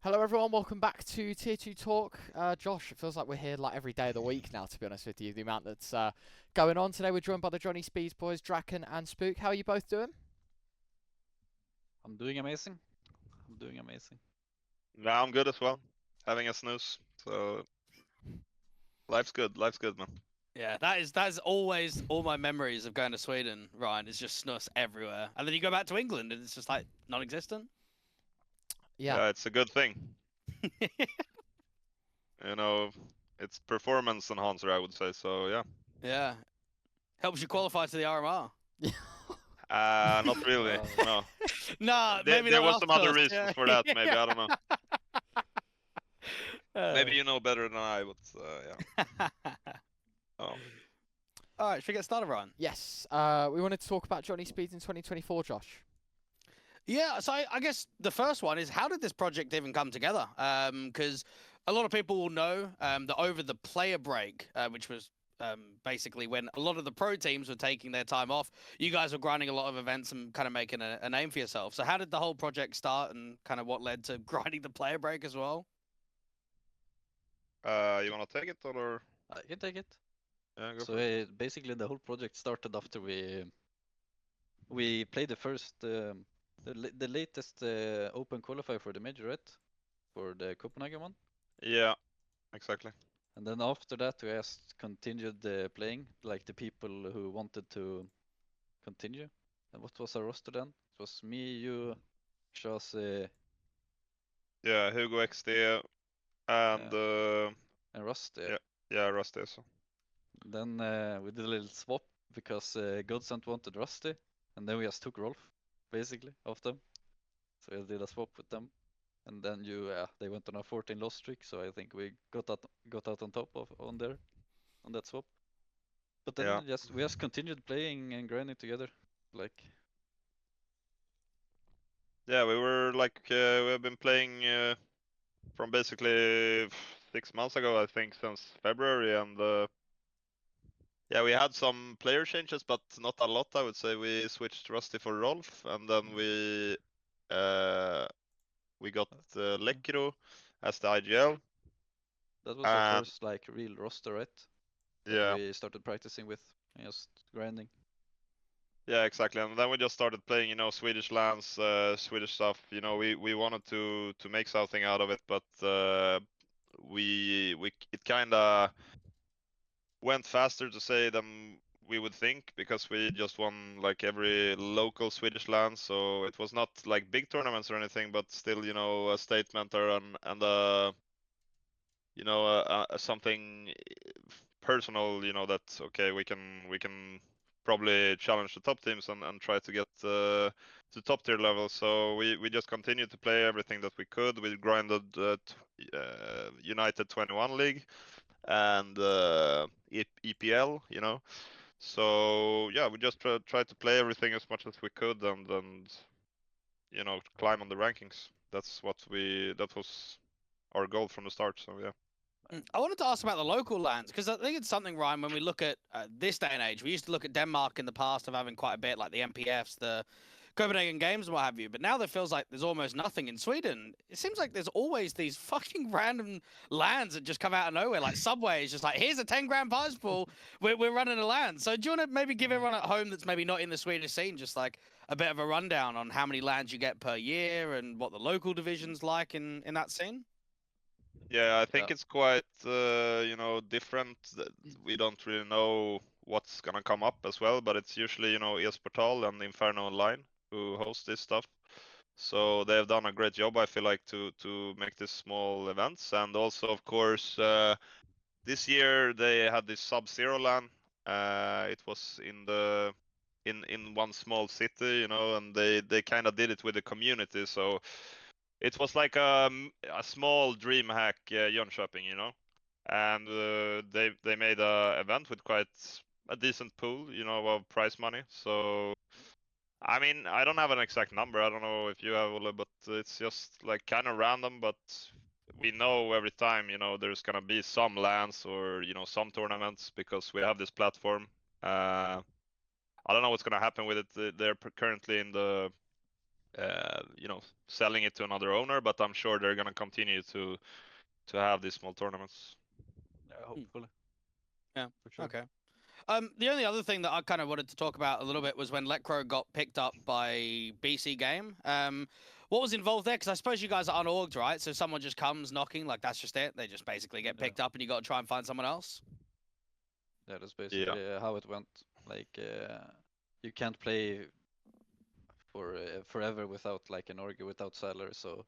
Hello everyone, welcome back to Tier 2 Talk. Josh, it feels like we're here like every day of the week now, to be honest with you. The amount that's going on today. We're joined by the Johnny Speeds boys, Draken and Spooke. How are you both doing? I'm doing amazing. I'm doing amazing. Yeah, I'm good as well. Having a snooze. So life's good. Life's good, man. Yeah, that's always all my memories of going to Sweden, Ryan, is just snus everywhere. And then you go back to England and it's just like non-existent. Yeah. It's a good thing. You know, it's performance enhancer, I would say. So yeah. Yeah. Helps you qualify to the RMR. Not really. No. No, There maybe not was some other after us, reasons yeah. for that. Maybe I don't know. Maybe Uh, you know better than I, but yeah. Oh. All right, should we get started, Ryan? Yes. We wanted to talk about Johnny Speeds in 2024, Josh. Yeah, so I guess the first one is, how did this project even come together? Because a lot of people will know that over the player break, which was basically when a lot of the pro teams were taking their time off, you guys were grinding a lot of events and kind of making a name for yourself. So how did the whole project start, and kind of what led to grinding the player break as well? You wanna take it or? I can take it. Yeah, go So for it. basically, the whole project started after we played the first, the latest open qualifier for the major, right? For the Copenhagen one. Yeah, exactly. And then after that, we just continued playing, like the people who wanted to continue. And what was our roster then? It was me, you, Chase, Yeah, Hugo XD and and Rust. yeah, Rusty. So. Then we did a little swap because Godsent wanted Rusty, and then we just took Rolf, basically, off them. So we did a swap with them, and then they went on a 14 loss streak. So I think we got out on top on that swap. But then Yeah. we just continued playing and grinding together, like. Yeah, we were like we have been playing from basically 6 months ago, I think, since February, and yeah, we had some player changes, but not a lot. I would say we switched Rusty for Rolf, and then we got Lekro as the IGL. That was our first like real roster, right? That Yeah. we started practicing with, and just grinding. Yeah, exactly. And then we just started playing, you know, Swedish lands, Swedish stuff. You know, we wanted to make something out of it, but it kind of went faster to say than we would think, because we just won like every local Swedish land, so it was not like big tournaments or anything, but still, you know, a statement or and you know, something personal, you know, that okay, we can probably challenge the top teams and try to get to top tier level. So we just continued to play everything that we could. We grinded United 21 League and EPL, you know. So yeah, we just tried to play everything as much as we could and you know, climb on the rankings. That was our goal from the start. So yeah. I wanted to ask about the local lands, because I think it's something, Ryan, when we look at this day and age. We used to look at Denmark in the past of having quite a bit, like the MPFs, the Copenhagen Games, and what have you. But now there feels like there's almost nothing in Sweden. It seems like there's always these fucking random lands that just come out of nowhere. Like Subway is just like, here's a 10 grand prize pool. We're running a land. So do you want to maybe give everyone at home that's maybe not in the Swedish scene just like a bit of a rundown on how many lands you get per year and what the local division's like in that scene? Yeah, I think it's quite, you know, different. We don't really know what's gonna come up as well, but it's usually, you know, ES Portal and Inferno Online who host this stuff. So they have done a great job, I feel like, to make these small events. And also, of course, this year they had this Sub-Zero LAN. It was in one small city, you know, and they kind of did it with the community. So it was like a small DreamHack Jönköping, you know, and they made a event with quite a decent pool, you know, of prize money. So I mean, I don't have an exact number. I don't know if you have, Ole, but it's just like kind of random. But we know every time, you know, there's gonna be some lands or, you know, some tournaments because we have this platform. I don't know what's gonna happen with it. They're currently in the you know, selling it to another owner. But I'm sure they're gonna continue to have these small tournaments. Yeah, hopefully. Yeah. For sure. Okay. The only other thing that I kind of wanted to talk about a little bit was when ReTr00 got picked up by BC Game. What was involved there? Because I suppose you guys are unorged, right? So someone just comes knocking, like that's just it. They just basically get picked up, and you got to try and find someone else. Yeah, that's basically how it went. Like, you can't play for forever without like an org without salary. So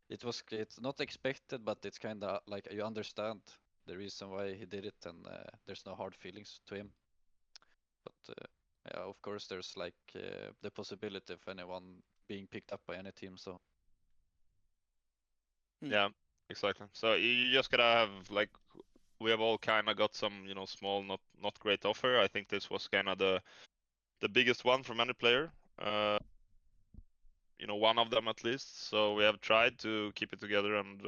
it's not expected, but it's kind of like you understand the reason why he did it, and there's no hard feelings to him. But yeah, of course, there's like the possibility of anyone being picked up by any team. So Yeah, exactly. So you just gotta have like, we have all kind of got some, you know, small, not great offer. I think this was kind of the biggest one from any player. You know, one of them at least. So we have tried to keep it together and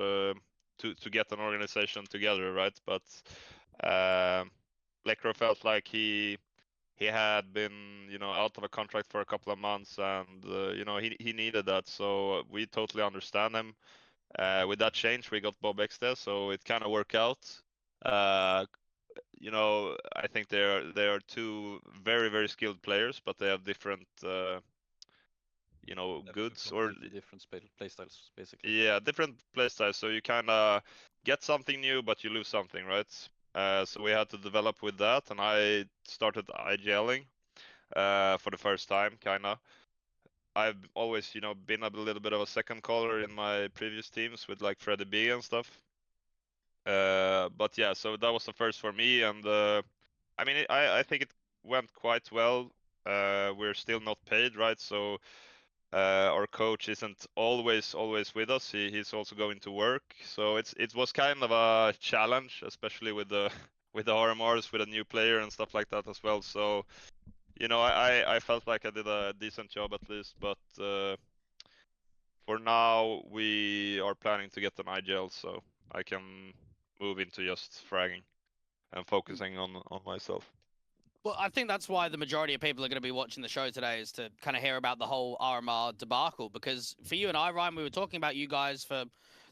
to get an organization together, right? But ReTr00 felt like he had been, you know, out of a contract for a couple of months, and you know, he needed that. So we totally understand him. With that change, we got Bob X there, so it kind of worked out. You know, I think they are two very skilled players, but they have different, you know, goods or different play styles, basically. yeah, different play styles. So you kind of get something new, but you lose something, right? So we had to develop with that, and I started IGLing for the first time, kind of. I've always, you know, been a little bit of a second caller in my previous teams with like Freddy B and stuff. But yeah, so that was the first for me, and I mean, I think it went quite well. We're still not paid, right? So our coach isn't always with us. He's also going to work, so it was kind of a challenge, especially with the with the RMRs, with a new player and stuff like that as well. So, you know, I felt like I did a decent job at least, but for now we are planning to get an IGL, so I can move into just fragging and focusing on myself. Well, I think that's why the majority of people are going to be watching the show today, is to kind of hear about the whole RMR debacle. Because for you and I, Ryan, we were talking about you guys for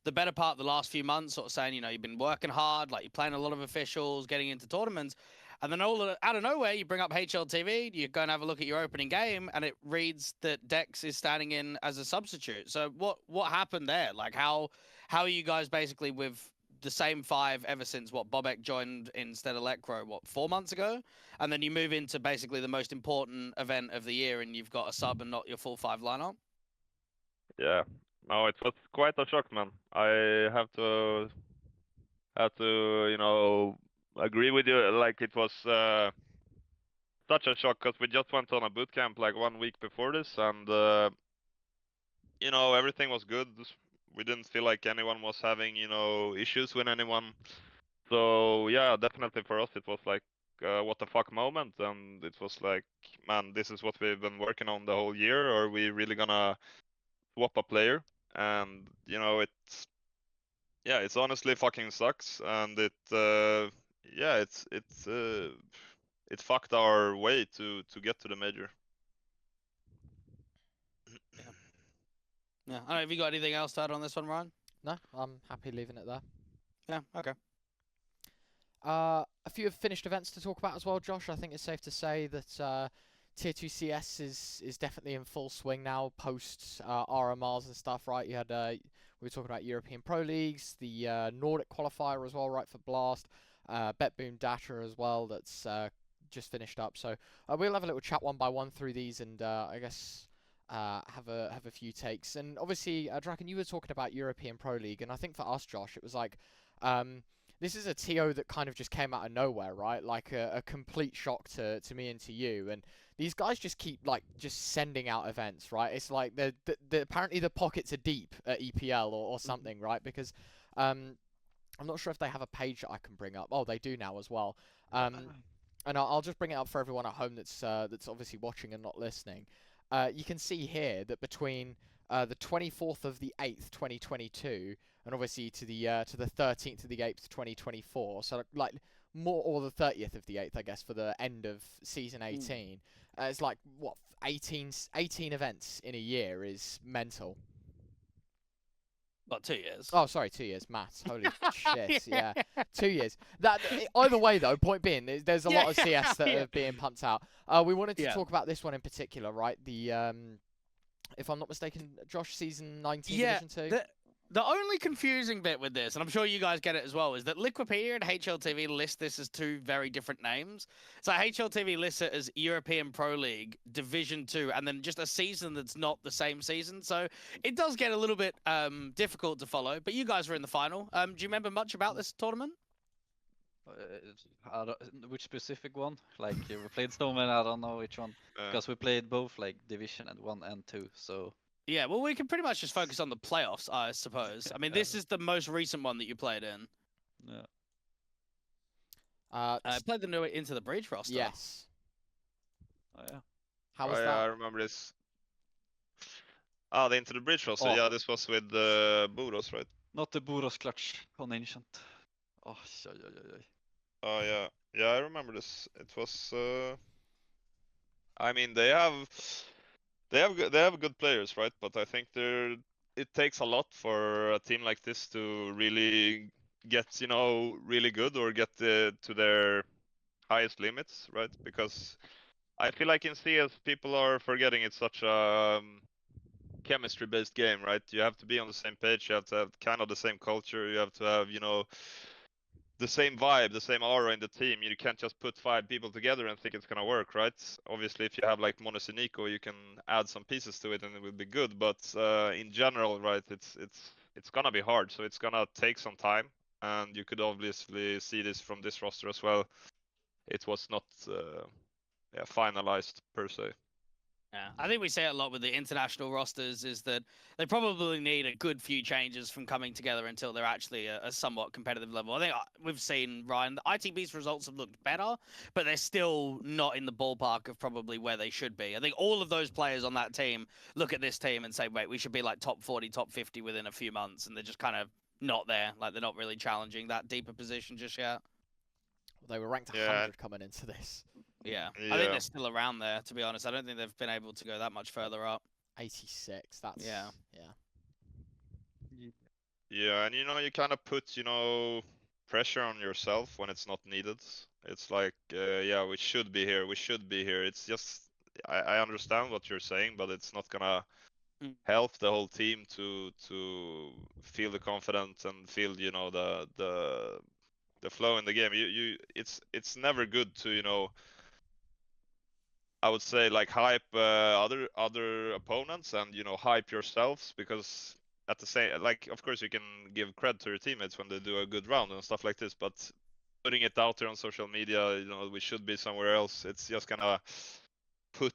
the better part of the last few months, sort of saying, you know, you've been working hard, like you're playing a lot of officials, getting into tournaments. And then out of nowhere, you bring up HLTV, you go and have a look at your opening game, and it reads that Dex is standing in as a substitute. So what happened there? Like, how are you guys basically with the same five ever since Bobek joined instead of ReTr00, 4 months ago? And then you move into basically the most important event of the year, and you've got a sub and not your full five lineup? Yeah. No, it was quite a shock, man. I have to you know, agree with you. Like, it was such a shock, because we just went on a boot camp like 1 week before this, and you know, everything was good. We didn't feel like anyone was having, you know, issues with anyone. So yeah, definitely for us it was like what the fuck moment, and it was like, man, this is what we've been working on the whole year. Are we really gonna swap a player? And you know, it's honestly fucking sucks, and it fucked our way to get to the major. Yeah. I don't know, have you got anything else to add on this one, Ryan? No, I'm happy leaving it there. Yeah. Okay. A few finished events to talk about as well, Josh. I think it's safe to say that Tier 2 CS is definitely in full swing now, post RMRs and stuff, right? You had we were talking about European Pro Leagues, the Nordic qualifier as well, right, for Blast, Booom Data as well, that's just finished up. So we'll have a little chat one by one through these, and I guess have a few takes. And obviously, Draken, you were talking about European Pro League, and I think for us, Josh, it was like this is a TO that kind of just came out of nowhere, right? Like a complete shock to me and to you. And these guys just keep like just sending out events, right? It's like apparently the pockets are deep at EPL or something, right? Because I'm not sure if they have a page that I can bring up. Oh, they do now as well. And I'll just bring it up for everyone at home that's obviously watching and not listening. You can see here that between the 24th of the 8th, 2022, and obviously to the 13th of the 8th, 2024. So like more, or the 30th of the 8th, I guess, for the end of season 18. It's like what 18 events in a year is mental. Well, 2 years. Oh, sorry, 2 years. Maths. Holy shit. Yeah, 2 years. Either way, though. Point being, there's a lot of CS that are being pumped out. We wanted to talk about this one in particular, right? The if I'm not mistaken, Josh, season 19 Division 2. The only confusing bit with this, and I'm sure you guys get it as well, is that Liquipedia and HLTV list this as 2 very different names. So HLTV lists it as European Pro League Division 2, and then just a season that's not the same season. So it does get a little bit difficult to follow. But you guys were in the final. Do you remember much about this tournament? Which specific one? Like we played Snowman, I don't know which one, because we played both like Division and 1 and 2. So. Yeah, well, we can pretty much just focus on the playoffs, I suppose. I mean, this is the most recent one that you played in. Yeah. I played the new Into the Breach roster. Yes. Oh yeah. How was yeah, that? I remember this. Ah, the Into the Breach roster. Oh. Yeah, this was with Budos, right? Not the Buros clutch on Ancient. Oh, Oh yeah, yeah, I remember this. It was. I mean, they have good players, right? But I think it takes a lot for a team like this to really get, really good or get to their highest limits, right? Because I feel like in CS people are forgetting it's such a chemistry-based game, right? You have to be on the same page. You have to have kind of the same culture. You have to have, the same vibe, the same aura in the team. You can't just put 5 people together and think it's gonna work, right? Obviously, if you have like Monos and Nico, you can add some pieces to it and it will be good. But in general, right, it's gonna be hard. So it's gonna take some time. And you could obviously see this from this roster as well. It was not finalized per se. Yeah, I think we say it a lot with the international rosters is that they probably need a good few changes from coming together until they're actually a somewhat competitive level. I think we've seen, Ryan, the ITB's results have looked better, but they're still not in the ballpark of probably where they should be. I think all of those players on that team look at this team and say, wait, we should be like top 40, top 50 within a few months, and they're just kind of not there. Like they're not really challenging that deeper position just yet. They were ranked 100 coming into this. Yeah, I think they're still around there, to be honest. I don't think they've been able to go that much further up. 86, that's... Yeah. Yeah, and you kind of put, pressure on yourself when it's not needed. It's like, yeah, we should be here, It's just, I understand what you're saying, but it's not gonna help the whole team to feel the confidence and feel, the flow in the game. It's never good to, I would say like hype other opponents and hype yourselves, because at the same, like, of course you can give credit to your teammates when they do a good round and stuff like this, but putting it out there on social media, we should be somewhere else, it's just gonna put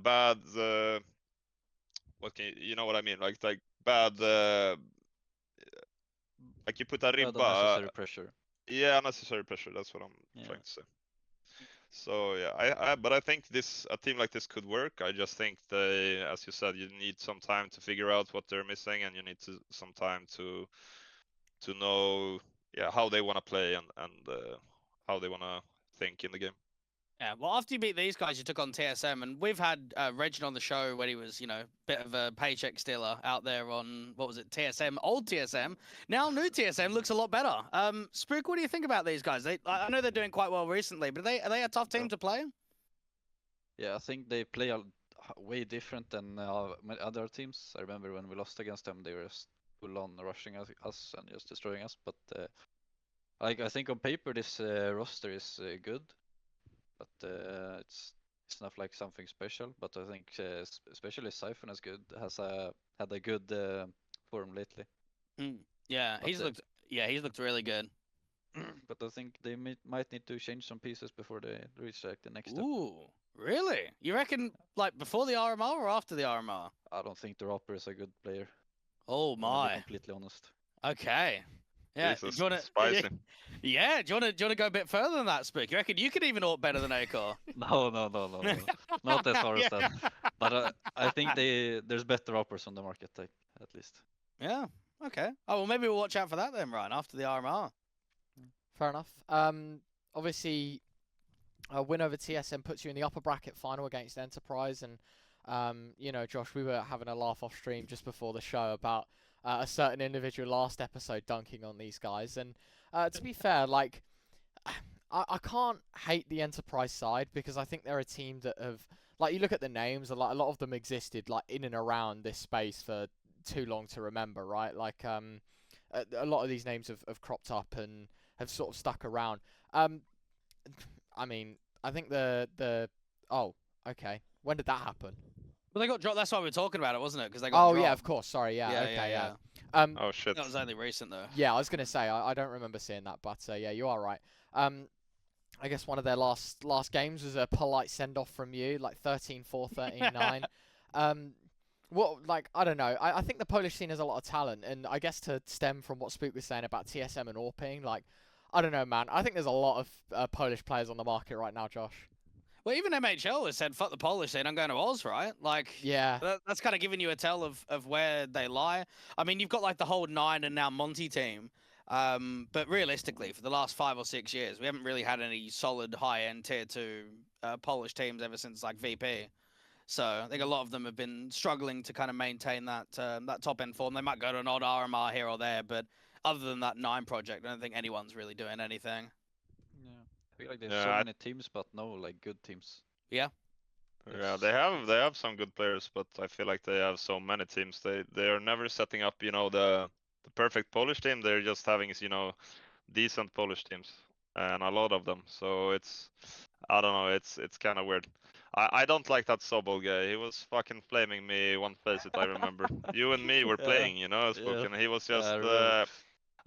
bad what can you know what I mean, like bad like you put a ribba, unnecessary pressure. Yeah, unnecessary pressure, that's what I'm trying to say. So yeah, but I think a team like this could work. I just think they, as you said, you need some time to figure out what they're missing, and you need some time to know how they want to play and how they want to think in the game. Yeah, well, after you beat these guys, you took on TSM, and we've had Regin on the show when he was, bit of a paycheck stealer out there on, what was it, TSM, old TSM. Now new TSM looks a lot better. Spooke, what do you think about these guys? I know they're doing quite well recently, but are they a tough team to play? Yeah, I think they play way different than other teams. I remember when we lost against them, they were just full on rushing us and just destroying us. But I think on paper this roster is good. But it's not like something special. But I think especially Siphon is good. Has had a good form lately. Yeah, he's looked really good. But I think they might need to change some pieces before they reach like the next step. Ooh, really? You reckon like before the RMR or after the RMR? I don't think the Rapper is a good player. Oh To my. be completely honest. Okay. Yeah. Jesus, Do you wanna, spicy. Yeah. Do you wanna go a bit further than that, Spook? You reckon you could even ult better than Acor? No. Not as far as that. But I think there's better Rappers on the market, at least. Yeah. Okay. Oh well, maybe we'll watch out for that then, Ryan, after the RMR. Fair enough. Obviously, a win over TSM puts you in the upper bracket final against Enterprise, and you know, Josh, we were having a laugh off stream just before the show about a certain individual last episode dunking on these guys, and to be fair, like, I can't hate the Enterprise side because I think they're a team that have, like, you look at the names, and like a lot of them existed like in and around this space for too long to remember, right? Like, a lot of these names have cropped up and have sort of stuck around. I mean, I think oh, okay. When did that happen? Well, they got dropped. That's why we were talking about it, wasn't it? Because they got Oh dropped. yeah, of course. Sorry, yeah, Yeah, okay, yeah. Oh shit. That was only recent though. yeah. I was gonna say I don't remember seeing that, but yeah, you are right. I guess one of their last games was a polite send off from you, like 13-4, 13-9. What, like, I don't know. I think the Polish scene has a lot of talent, and I guess to stem from what Spooke was saying about TSM and Orping, like, I don't know, man. I think there's a lot of Polish players on the market right now, Josh. Well, even MHL has said, fuck the Polish scene, I'm going to Oz, right? Like, Yeah. that's kind of giving you a tell of where they lie. I mean, you've got like the whole 9 and now Monty team. But realistically, for the last 5 or 6 years, we haven't really had any solid high-end tier 2 Polish teams ever since like VP. So I think a lot of them have been struggling to kind of maintain that that top-end form. They might go to an odd RMR here or there, but other than that 9 project, I don't think anyone's really doing anything. Yeah. I feel like there's Yeah, so I- many teams, but no like good teams. Yeah, It's- they have some good players, but I feel like they have so many teams. They are never setting up, you know, the perfect Polish team. They're just having, you know, decent Polish teams, and a lot of them. So it's, I don't know, it's kind of weird. I don't like that Sobol guy. He was fucking flaming me one face it, I remember. You and me were Yeah. playing, you know, Yeah. Spook, and he was Yeah, I just remember.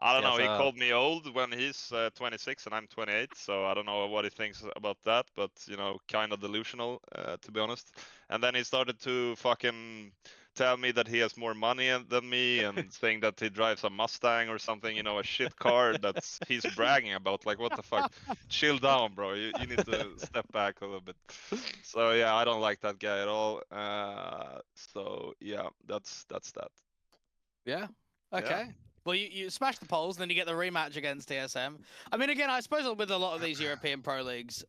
I don't Yes, know, he called me old when he's 26 and I'm 28, so I don't know what he thinks about that, but, you know, kind of delusional, to be honest. And then he started to fucking tell me that he has more money than me and saying that he drives a Mustang or something, you know, a shit car that's he's bragging about. Like, what the fuck? Chill down, bro. You need to step back a little bit. So, yeah, I don't like that guy at all. So, yeah, that's that. Yeah. Okay. Well, you smash the polls, then you get the rematch against TSM. I mean, again, I suppose with a lot of these European Pro Leagues,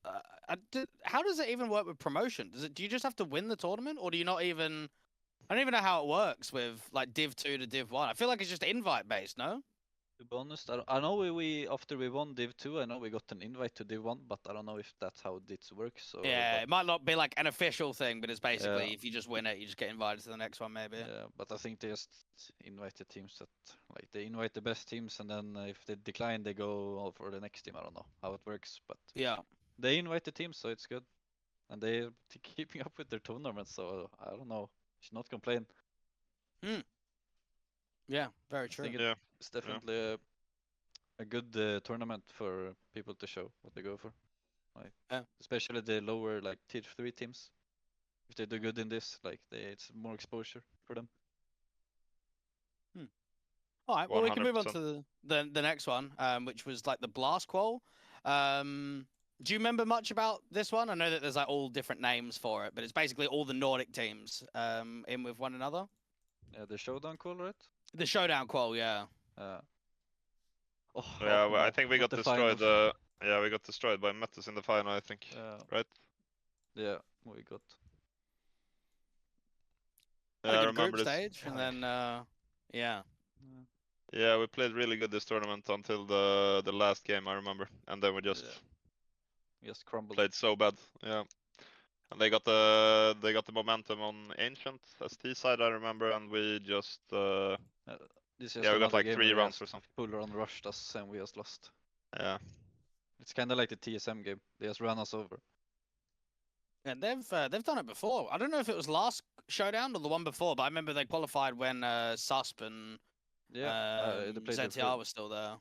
how does it even work with promotion? Do you just have to win the tournament, or do you not even... I don't even know how it works with, like, Div 2 to Div 1. I feel like it's just invite-based, no? To be honest, I know we after we won Div 2, I know we got an invite to Div 1, but I don't know if that's how this works. So, Yeah, but, it might not be, like, an official thing, but it's basically, Yeah. if you just win it, you just get invited to the next one, maybe. yeah, but I think they just invite the teams that, like, they invite the best teams, and then if they decline, they go for the next team. I don't know how it works, but Yeah. they invite the teams, so it's good, and they're keeping up with their tournaments. So I don't know, should not complain. Yeah, very true. think Yeah. It's definitely a good tournament for people to show what they go for. Like, Yeah. especially the lower, like, tier 3 teams. If they do good in this, like, it's more exposure for them. All right, well, we can move on 100%. to the next one, which was like the Blast Qual. Do you remember much about this one? I know that there's like all different names for it, but it's basically all the Nordic teams in with one another. Yeah, the showdown call, right? The Showdown Qual, yeah. Oh, Yeah, well, I no, think we not got the destroyed. final. Yeah, we got destroyed by Metis in the final, I think. Right? Yeah, we got. Had Yeah, I a good group remember this. stage, and then yeah. Yeah, we played really good this tournament until the last game, I remember, and then we just Crumbled. played so bad. Yeah, and they got the momentum on Ancient ST side, I remember, and we just This is yeah, we got another like game 3 where rounds or something. Full on rushed us and we just lost. Yeah. It's kind of like the TSM game. They just ran us over. And they've done it before. I don't know if it was last Showdown or the one before, but I remember they qualified when Susp and They played their ZTR was still there.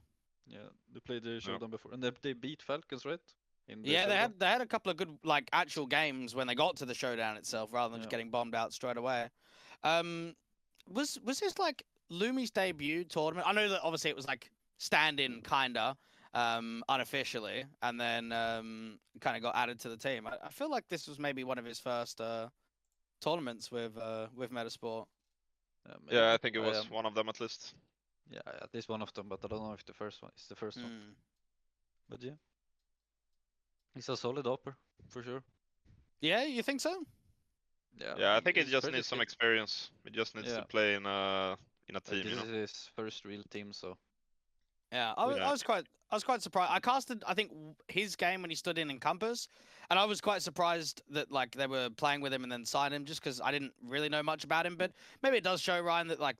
Yeah, they played the showdown before, and they beat Falcons, right? In the Yeah, showdown? they had a couple of good like actual games when they got to the Showdown itself, rather than just Yeah. getting bombed out straight away. Was this like Lumi's debut tournament? I know that obviously it was like stand-in kinda, unofficially, and then kind of got added to the team. I feel like this was maybe one of his first tournaments with Metasport. Yeah, I think it I was am- one of them at least. Yeah, at least one of them, but I don't know if the first one is the first one. But yeah, he's a solid upper for sure. Yeah, you think so? Yeah, I think it he's just pretty needs some skilled. experience. He just needs to Yeah. play in a Like, team, this you know. is his first real team, so Yeah, Yeah. I was quite surprised. I casted, I think, his game when he stood in Compass, and I was quite surprised that like they were playing with him and then signed him just because I didn't really know much about him. But maybe it does show, Ryan, that like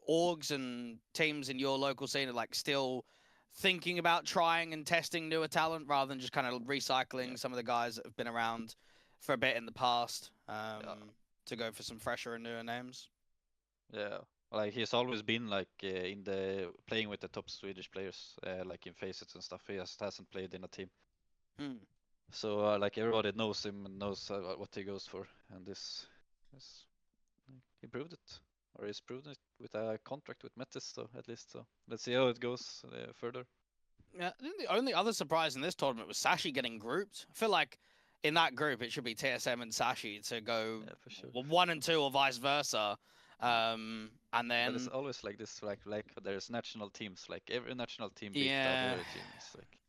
orgs and teams in your local scene are like still thinking about trying and testing newer talent rather than just kind of recycling some of the guys that have been around for a bit in the past to go for some fresher and newer names. yeah. Like he's always been like in the playing with the top Swedish players, like in facets and stuff. He just hasn't played in a team. Hmm. So like everybody knows him and knows what he goes for, and this he proved it, or he's proven it with a contract with Metis. So at least, so let's see how it goes further. Yeah, I think the only other surprise in this tournament was Sashi getting grouped. I feel like in that group it should be TSM and Sashi to go Yeah, for sure. 1 and 2 or vice versa. And But it's then always like this, like there's national teams. Like every national team beat the yeah, other team. It's like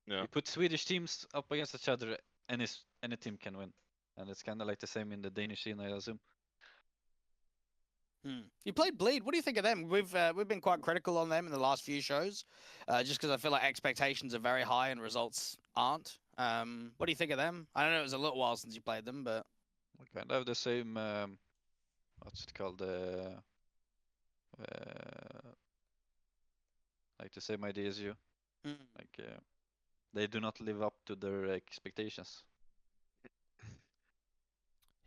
Yeah. you put Swedish teams up against each other, any team can win, and it's kind of like the same in the Danish scene, I assume. You played Bleed. What do you think of them? We've been quite critical on them in the last few shows, just because I feel like expectations are very high and results aren't. What do you think of them? I don't know. It was a little while since you played them, but We kind of have the same. What's it called? Like the same idea as you. Like they do not live up to their expectations.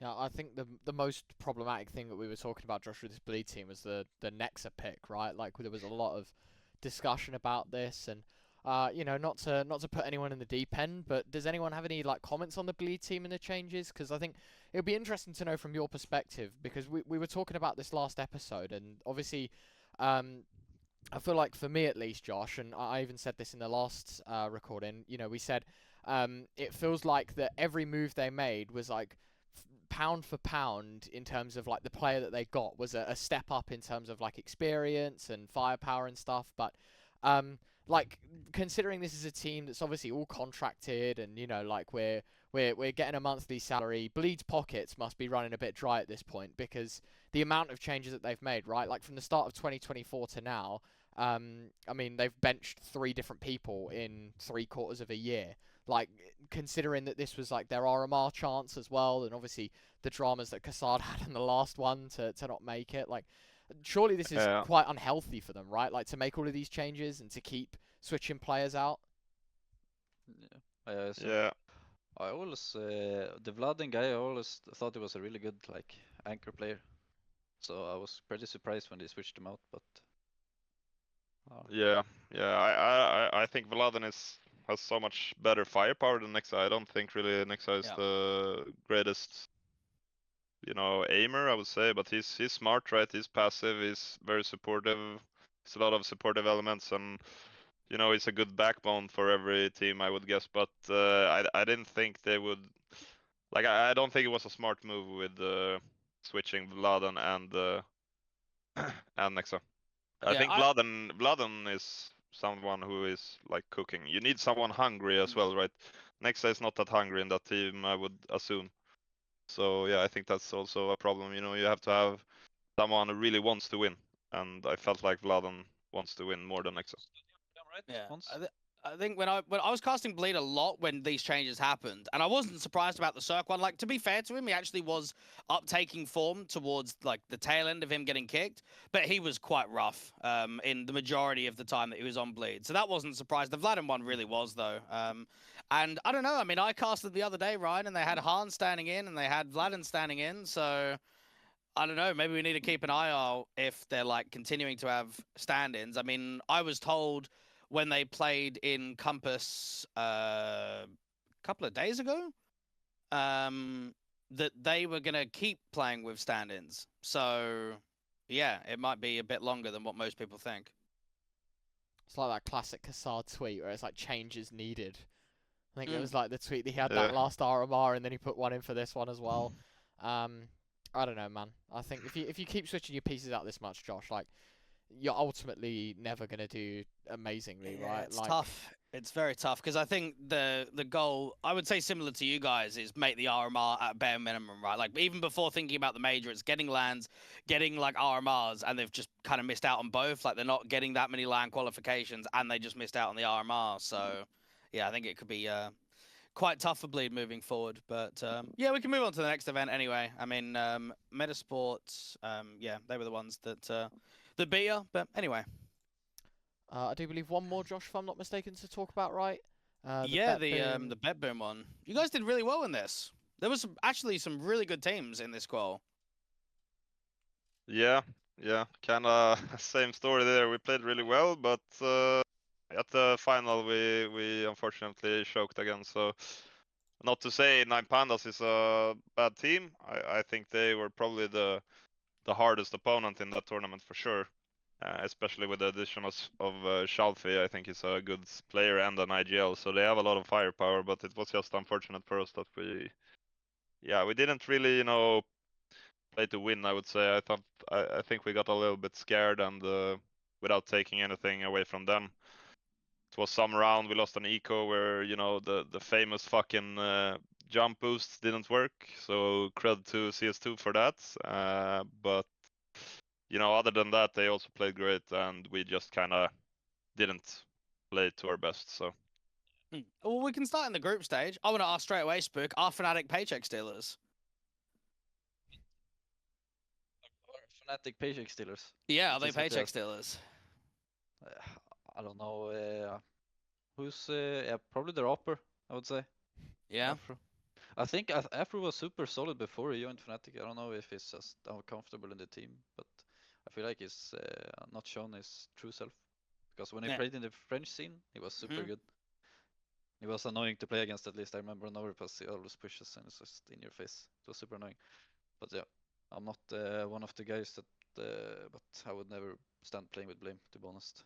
Yeah, I think the most problematic thing that we were talking about, Josh, with this Bleed team was the Nexa pick, right? Like there was a lot of discussion about this, and you know, not to put anyone in the deep end, but does anyone have any like comments on the Bleed team and the changes? Because I think it would be interesting to know from your perspective, because we were talking about this last episode, and obviously, I feel like for me at least, Josh, and I even said this in the last recording. You know, we said it feels like that every move they made was like pound for pound in terms of like the player that they got was a step up in terms of like experience and firepower and stuff. But like considering this is a team that's obviously all contracted, and you know, like we're getting a monthly salary, Bleed's pockets must be running a bit dry at this point, because the amount of changes that they've made, right? Like from the start of 2024 to now, I mean, they've benched 3 different people in 3/4 of a year. Like, considering that this was like their RMR chance as well, and obviously the dramas that Kassad had in the last one to not make it, like, surely this is quite unhealthy for them, right? Like, to make all of these changes and to keep switching players out. Yeah. Yeah. I always the Vladen guy, I always thought he was a really good like anchor player. So I was pretty surprised when they switched him out, but Yeah. I think Vladen has so much better firepower than Nexa. I don't think really Nexa is the greatest, you know, aimer, I would say, but he's smart, right? He's passive, he's very supportive. It's a lot of supportive elements, and you know, he's a good backbone for every team, I would guess. But I didn't think they would, like, I don't think it was a smart move with switching Vladen and Nexa. I think Vladen is someone who is like cooking. You need someone hungry as well, right? Nexa is not that hungry in that team, I would assume. So yeah, I think that's also a problem. You know, you have to have someone who really wants to win, and I felt like Vladen wants to win more than Nexa. Yeah, I think when I was casting Bleed a lot when these changes happened, and I wasn't surprised about the Cirque one. Like, to be fair to him, he actually was uptaking form towards like the tail end of him getting kicked, but he was quite rough in the majority of the time that he was on Bleed. So that wasn't surprised. The Vladen one really was though. And I don't know. I mean, I casted the other day, Ryan, and they had Han standing in and they had Vladen standing in. So I don't know. Maybe we need to keep an eye out if they're like continuing to have stand-ins. I mean, I was told when they played in Compass a couple of days ago that they were going to keep playing with stand-ins. So, yeah, it might be a bit longer than what most people think. It's like that classic Kassad tweet where it's like changes needed. I think it was like the tweet that he had that last RMR and then he put one in for this one as well. I don't know, man. I think if you keep switching your pieces out this much, Josh, like you're ultimately never gonna do amazingly, Yeah, right? it's tough. It's very tough because I think the goal, I would say similar to you guys, is make the RMR at bare minimum, right? Like even before thinking about the major, it's getting lands, getting like RMRs, and they've just kind of missed out on both. Like they're not getting that many land qualifications, and they just missed out on the RMR. So yeah, I think it could be quite tough for Bleed moving forward. But yeah, we can move on to the next event anyway. I mean, Metasports, yeah, they were the ones that beat you. But anyway. I do believe one more, Josh, if I'm not mistaken, to talk about, right? Yeah, Booom. the Booom one. You guys did really well in this. There was actually some really good teams in this qual. Yeah, kind of same story there. We played really well, but at the final we unfortunately choked again. So not to say Nine Pandas is a bad team. I think they were probably the hardest opponent in that tournament for sure. Especially with the addition of Shalfi, I think he's a good player and an IGL, so they have a lot of firepower. But it was just unfortunate for us that we didn't really, play to win. I would say I think we got a little bit scared and without taking anything away from them. It was some round we lost an eco where the famous fucking jump boosts didn't work. So cred to CS2 for that. But other than that, they also played great, and we just kind of didn't play to our best. So. Well, we can start in the group stage. I want to ask straight away, Spooke, are Fnatic paycheck stealers? Fnatic paycheck stealers. Yeah, are they Is it paycheck that? stealers? I don't know. Who's yeah, probably the Rapper, I would say. Yeah. Afro. I think Afro was super solid before he joined Fnatic. I don't know if he's just uncomfortable in the team, but I feel like he's not shown his true self. Because when he Yeah. played in the French scene, he was super good. He was annoying to play against, at least. I remember on overpass he always pushes and it's just in your face. It was super annoying. But yeah, I'm not one of the guys that, but I would never stand playing with Blame, to be honest.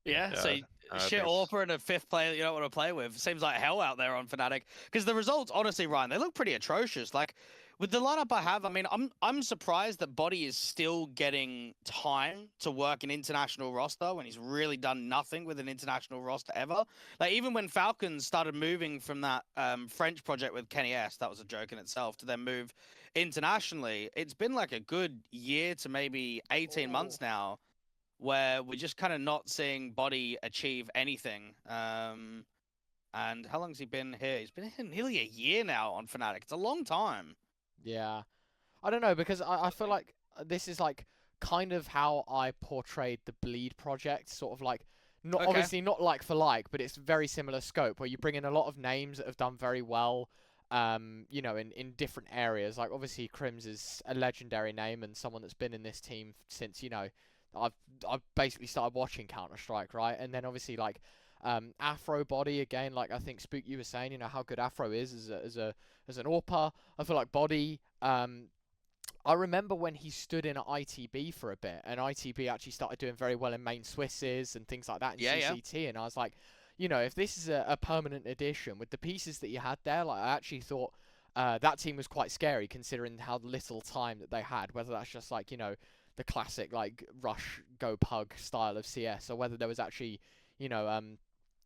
Yeah, so I shit think it's- Orper and a fifth player that you don't want to play with. Seems like hell out there on Fnatic. Because the results, honestly, Ryan, they look pretty atrocious. Like, with the lineup I have, I mean, I'm surprised that Body is still getting time to work an international roster when he's really done nothing with an international roster ever. Like, even when Falcons started moving from that French project with Kenny S, that was a joke in itself, to then move internationally, it's been like a good year to maybe 18 months now, where we're just kind of not seeing Body achieve anything. And how long has he been here? He's been here nearly a year now on Fnatic. It's a long time. Yeah. I don't know, because I feel like this is like kind of how I portrayed the Bleed project, sort of like, not Okay. obviously not like for like, but it's very similar scope, where you bring in a lot of names that have done very well, in different areas. Like obviously Crims is a legendary name and someone that's been in this team since, I've basically started watching Counter-Strike, right? And then obviously like Afro Body again, like I think Spook, you were saying, how good Afro is as an AWPer. I feel like Body, I remember when he stood in at ITB for a bit, and ITB actually started doing very well in main Swisses and things like that in CCT, and I was like, if this is a permanent addition with the pieces that you had there, like I actually thought that team was quite scary considering how little time that they had, whether that's just like, the classic like rush go pug style of CS, or whether there was actually,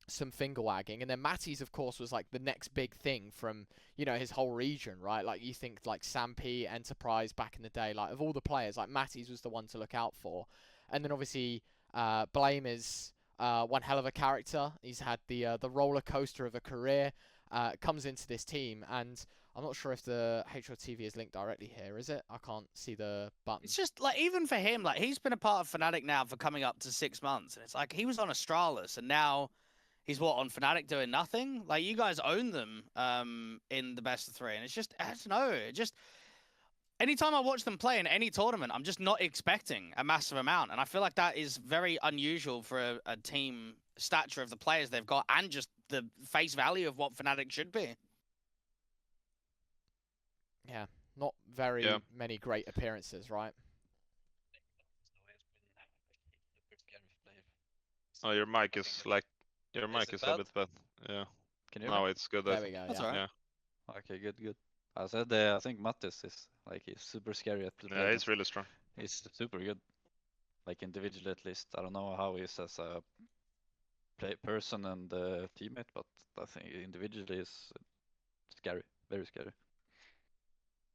some finger wagging. And then Matty's, of course, was like the next big thing from, his whole region, right? Like you think like Sampy, Enterprise back in the day, like of all the players, like Matty's was the one to look out for. And then obviously Blame is one hell of a character. He's had the roller coaster of a career. Comes into this team, and I'm not sure if the HLTV is linked directly here, is it? I can't see the button. It's just like, even for him, like he's been a part of Fnatic now for coming up to 6 months, and it's like he was on Astralis, and now he's on Fnatic doing nothing. Like you guys own them in the best of 3, and it's just, I don't know, it just, anytime I watch them play in any tournament, I'm just not expecting a massive amount, and I feel like that is very unusual for a team stature of the players they've got, and just the face value of what Fnatic should be. Yeah, not very many great appearances, right? Oh, your mic is like, your mic is a bit bad. Yeah. Can you hear No, me? it's good. There we go. That's Yeah. all right. Yeah. Okay, good. I said I think Mattis is like, he's super scary at playing. Yeah, he's really strong. He's super good. like individually at least. I don't know how he is as a person and teammate, but I think individually is scary, very scary.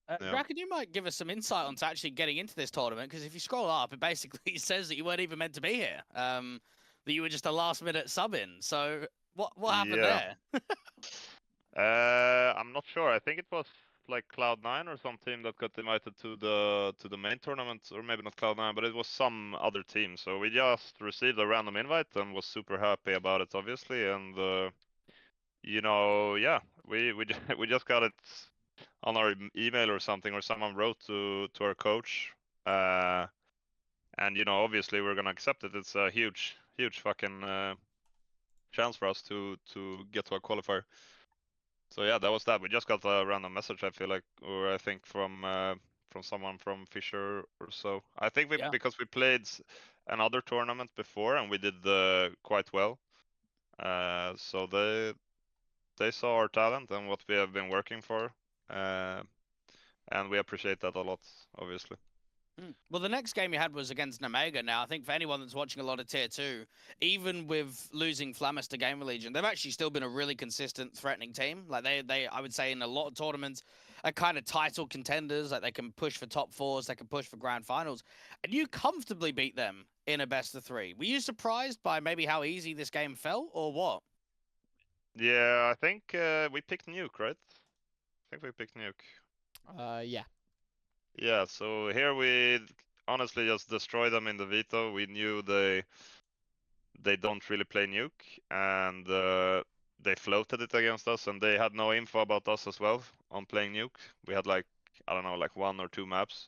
Yeah. Draken, you might give us some insight onto actually getting into this tournament, because if you scroll up, it basically says that you weren't even meant to be here. That you were just a last-minute sub-in. So what happened Yeah. there? I'm not sure. I think it was like Cloud9 or some team that got invited to the main tournament, or maybe not Cloud9, but it was some other team. So we just received a random invite and was super happy about it, obviously. And you know, yeah, we just got it on our email or something, or someone wrote to our coach. And you know, obviously we're gonna accept it. It's a huge fucking chance for us to get to a qualifier. So yeah, that was that. We just got a random message, I feel like, or I think from someone from Fisher or so. I think Yeah. because we played another tournament before and we did quite well. So they saw our talent and what we have been working for, and we appreciate that a lot, obviously. Well, the next game you had was against Omega. Now, I think for anyone that's watching a lot of Tier 2, even with losing Flammis to Gamer Legion, they've actually still been a really consistent, threatening team. Like, they I would say, in a lot of tournaments, are kind of title contenders. Like, they can push for top fours, they can push for grand finals. And you comfortably beat them in a best of 3. Were you surprised by maybe how easy this game felt, or what? Yeah, I think we picked Nuke, right? I think we picked Nuke. Yeah. Yeah, so here we honestly just destroyed them in the veto. We knew they don't really play Nuke, and they floated it against us, and they had no info about us as well on playing Nuke. We had like, I don't know, like 1 or 2 maps.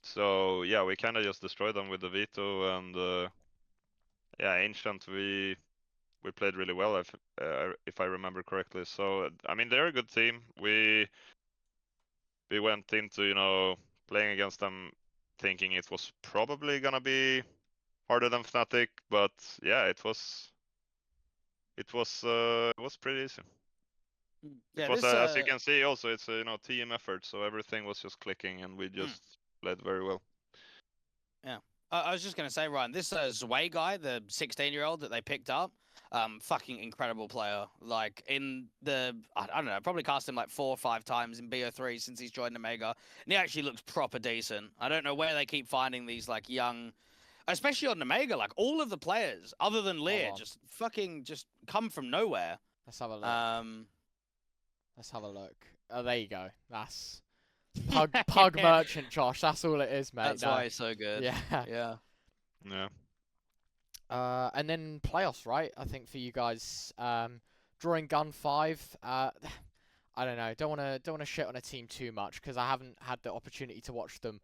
So yeah, we kind of just destroyed them with the veto, and yeah, Ancient we played really well if I remember correctly. So I mean, they're a good team. We went into, you know, playing against them thinking it was probably gonna be harder than Fnatic, but yeah, it was pretty easy. Yeah, It was this as you can see also, it's a, you know, team effort, so everything was just clicking and we just played very well. Yeah. I was just going to say, Ryan, this Zwei guy, the 16-year-old that they picked up, fucking incredible player. Like, in the, I don't know, probably cast him like 4 or 5 times in BO3 since he's joined Omega. And he actually looks proper decent. I don't know where they keep finding these, like, young, especially on Omega, like, all of the players, other than Lear, just come from nowhere. Let's have a look. Let's have a look. Oh, there you go. That's Pug Merchant, Josh. That's all it is, mate. That's why he's so good. Yeah. Yeah. Yeah. And then playoffs, right? I think for you guys, drawing Gun 5. I don't know. Don't wanna shit on a team too much because I haven't had the opportunity to watch them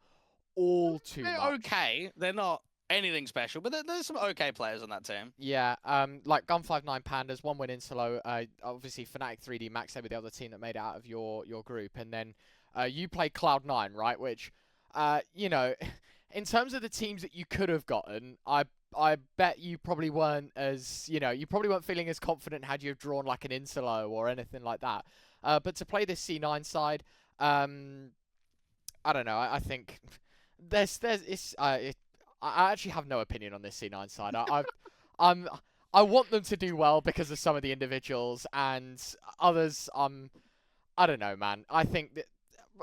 all too They're much. okay. They're not anything special, but there's some okay players on that team. Yeah. Like Gun 5-9 Pandas, 1 win in solo. Obviously Fnatic 3D Max, they were the other team that made it out of your group, and then you played Cloud9, right? Which, you know, in terms of the teams that you could have gotten, I bet you probably weren't as, you know, you probably weren't feeling as confident had you have drawn like an Insolo or anything like that. But to play this C9 side, I don't know. I think I actually have no opinion on this C9 side. I want them to do well because of some of the individuals, and others. I don't know, man. I think that.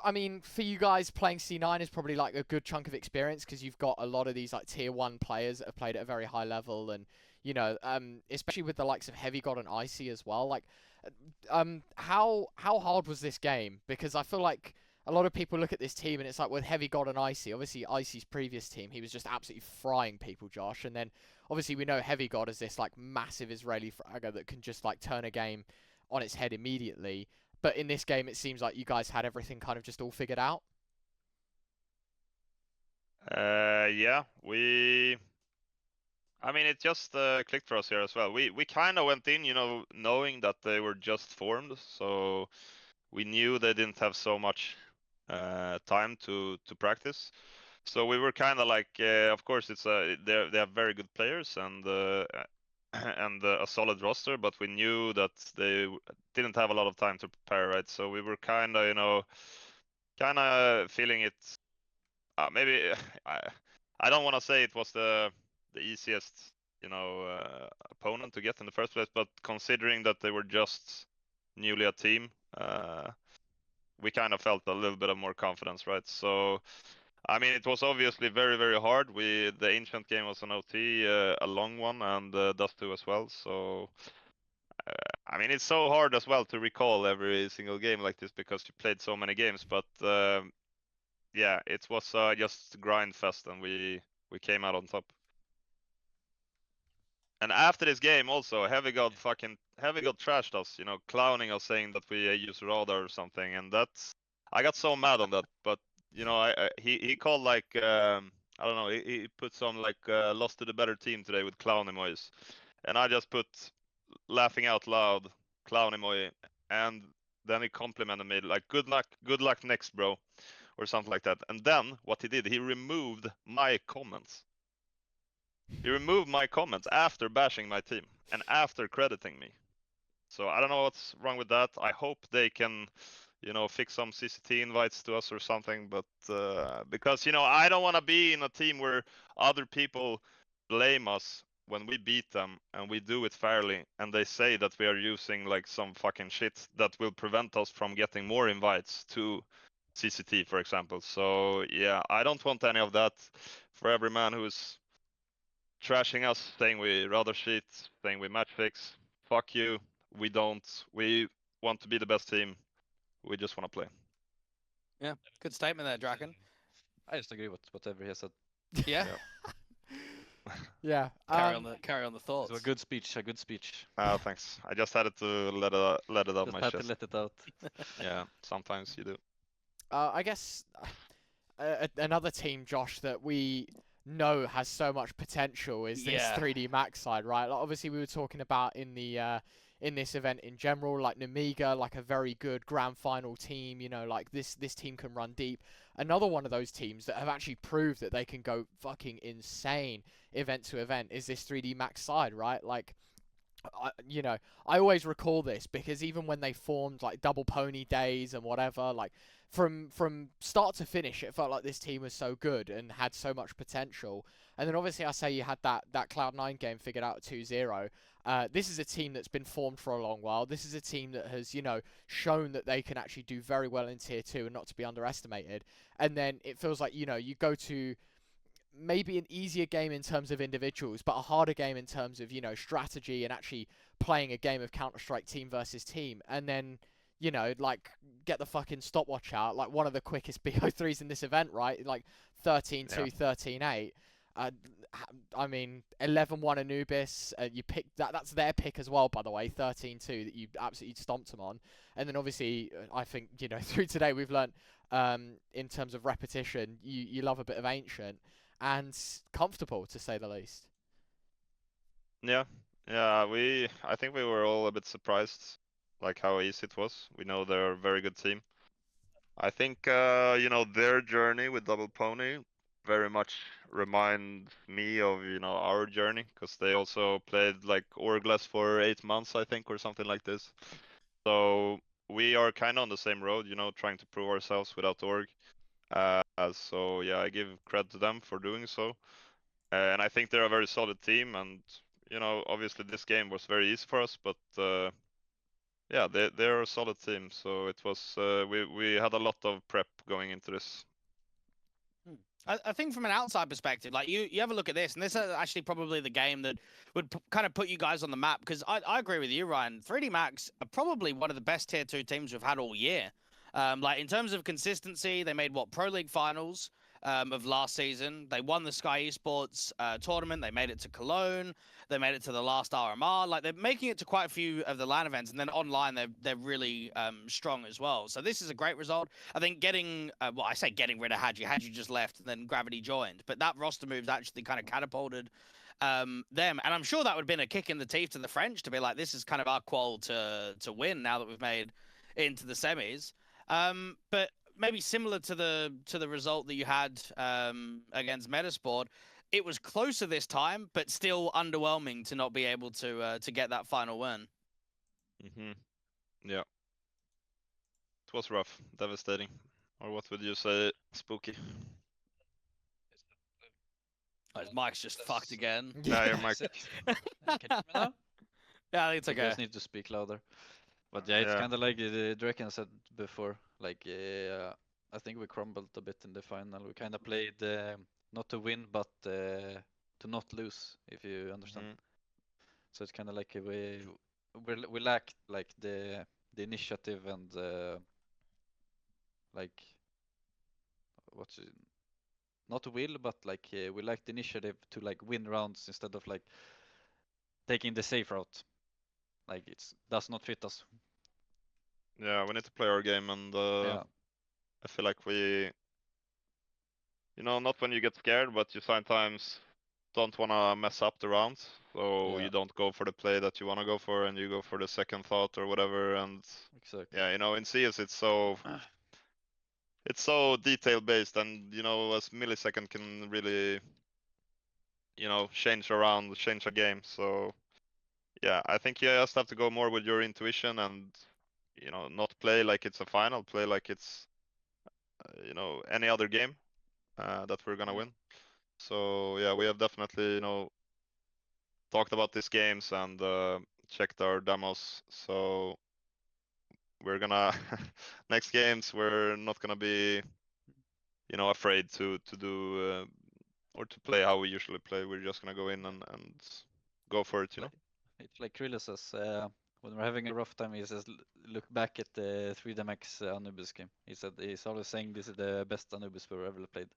I mean, for you guys, playing C9 is probably like a good chunk of experience because you've got a lot of these like tier 1 players that have played at a very high level, and you know, especially with the likes of Heavy God and Icy as well. Like, how hard was this game? Because I feel like a lot of people look at this team and it's like with Heavy God and Icy. Obviously, Icy's previous team, he was just absolutely frying people, Josh. And then obviously we know Heavy God is this like massive Israeli fragger that can just like turn a game on its head immediately. But in this game, it seems like you guys had everything kind of just all figured out. Yeah, I mean, it just clicked for us here as well. We kind of went in, you know, knowing that they were just formed, so we knew they didn't have so much time to practice. So we were kind of like, of course, they have very good players and and a solid roster, but we knew that they didn't have a lot of time to prepare, right? So we were kind of, you know, feeling it. Maybe I don't want to say it was the easiest, opponent to get in the first place, but considering that they were just newly a team, we kind of felt a little bit of more confidence, right? So, I mean, it was obviously very, very hard. The ancient game was an OT, a long one, and Dust 2 as well. So, I mean, it's so hard as well to recall every single game like this because you played so many games. But yeah, it was just grind fest, and we came out on top. And after this game, also Heavy God trashed us, clowning us, saying that we use radar or something, and I got so mad on that. But he called like I don't know, he put some like lost to the better team today with clown emojis, and I just put laughing out loud clown emoji, and then he complimented me like good luck next, bro, or something like that. And then what he did, he removed my comments. He removed my comments after bashing my team and after crediting me. So I don't know what's wrong with that. I hope they can, fix some CCT invites to us or something. But because I don't want to be in a team where other people blame us when we beat them and we do it fairly, and they say that we are using like some fucking shit that will prevent us from getting more invites to CCT, for example. So yeah, I don't want any of that. For every man who's trashing us, saying we rather cheat, saying we match fix. Fuck you. We don't. We want to be the best team. We just want to play. Yeah, good statement there, Draken. I just agree with whatever he said. Yeah. Yeah. Carry on the It thoughts. was a good speech. A good speech. Thanks. I just had to let it out Just my had chest. to let it out. Yeah, sometimes you do. I guess another team, Josh, that we know has so much potential is this Yeah. 3D Max side, right? Like, obviously, we were talking about in the in this event in general, like Namiga, like a very good grand final team. Like this team can run deep. Another one of those teams that have actually proved that they can go fucking insane event to event is this 3D Max side, right? Like, I always recall this because even when they formed like double pony days and whatever, like from start to finish, it felt like this team was so good and had so much potential. And then obviously I say you had that Cloud9 game figured out at 2-0. This is a team that's been formed for a long while. This is a team that has, shown that they can actually do very well in tier 2 and not to be underestimated. And then it feels like, you go to maybe an easier game in terms of individuals, but a harder game in terms of, strategy and actually playing a game of Counter-Strike team versus team. And then, like, get the fucking stopwatch out, like one of the quickest BO3s in this event, right? Like 13-2, 13-8. I mean, 11-1 Anubis. You picked that's their pick as well, by the way, 13-2, that you absolutely stomped them on. And then obviously, I think, through today we've learnt, in terms of repetition, you love a bit of Ancient. And comfortable, to say the least. Yeah, I think we were all a bit surprised, like how easy it was. We know they're a very good team. I think their journey with Double Pony very much reminds me of our journey, because they also played like Orgless for 8 months, I think, or something like this. So we are kind of on the same road, trying to prove ourselves without Org. So yeah, I give credit to them for doing so. And I think they're a very solid team, and obviously this game was very easy for us, but yeah, they're a solid team. So it was we had a lot of prep going into this. I think from an outside perspective, like you have a look at this, and this is actually probably the game that would kind of put you guys on the map, because I agree with you, Ryan. 3D Max are probably one of the best tier 2 teams we've had all year. Like in terms of consistency, they made Pro League finals of last season. They won the Sky Esports tournament. They made it to Cologne. They made it to the last RMR. Like they're making it to quite a few of the LAN events, and then online they're really strong as well. So this is a great result. I think getting I say getting rid of Hadji just left, and then Gravity joined, but that roster move's actually kind of catapulted them, and I'm sure that would have been a kick in the teeth to the French to be like, this is kind of our qual to win now that we've made into the semis. But maybe similar to the result that you had against Metasport, it was closer this time, but still underwhelming to not be able to get that final win. Yeah, it was rough, devastating. Or what would you say, Spooky? Oh, his mic's just fucked again. Yeah, your mic. Is it? Can you hear me now? Yeah, I think it's You okay. guys need to speak louder. But yeah, it's Yeah. kind of like the draken said before. Like, I think we crumbled a bit in the final. We kind of played not to win, but to not lose, if you understand. Mhm. So it's kind of like we lacked like the initiative and like what's it, not will, but like we lacked the initiative to like win rounds instead of like taking the safe route. Like it does not fit us. Yeah, we need to play our game, and Yeah, I feel like we, not when you get scared, but you sometimes don't want to mess up the rounds, so Yeah. you don't go for the play that you want to go for, and you go for the second thought or whatever. And exactly. yeah, in CS it's so detail based, and a millisecond can really, change a game. So yeah, I think you just have to go more with your intuition and not play like it's a final, play like it's any other game that we're gonna win. So yeah, we have definitely talked about these games and checked our demos. So we're gonna next games we're not gonna be afraid to do or to play how we usually play. We're just gonna go in and go for it. It's like Krilla says, when we're having a rough time, he says, look back at the 3DMX Anubis game. He said he's always saying this is the best Anubis have ever played.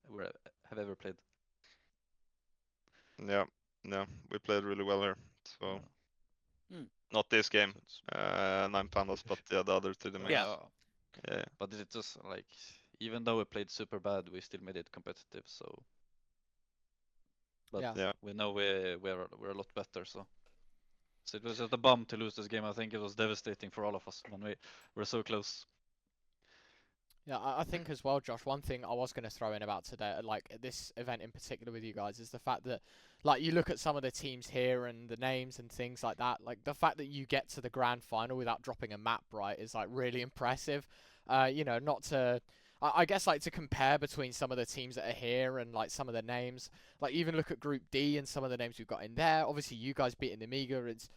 Yeah, we played really well here. So not this game, So 9 pandas, but the other 3DMX. Yeah. Yeah. But it just like, even though we played super bad, we still made it competitive. So, but Yeah. we know we're a lot better. So it was just a bum to lose this game. I think it was devastating for all of us when we were so close. Yeah, I think as well, Josh, one thing I was going to throw in about today, like this event in particular with you guys, is the fact that, like, you look at some of the teams here and the names and things like that, like, the fact that you get to the grand final without dropping a map, right, is, like, really impressive. Not to, I guess, like, to compare between some of the teams that are here and, like, some of the names, like, even look at Group D and some of the names we've got in there. Obviously, you guys beating the Amiga, it's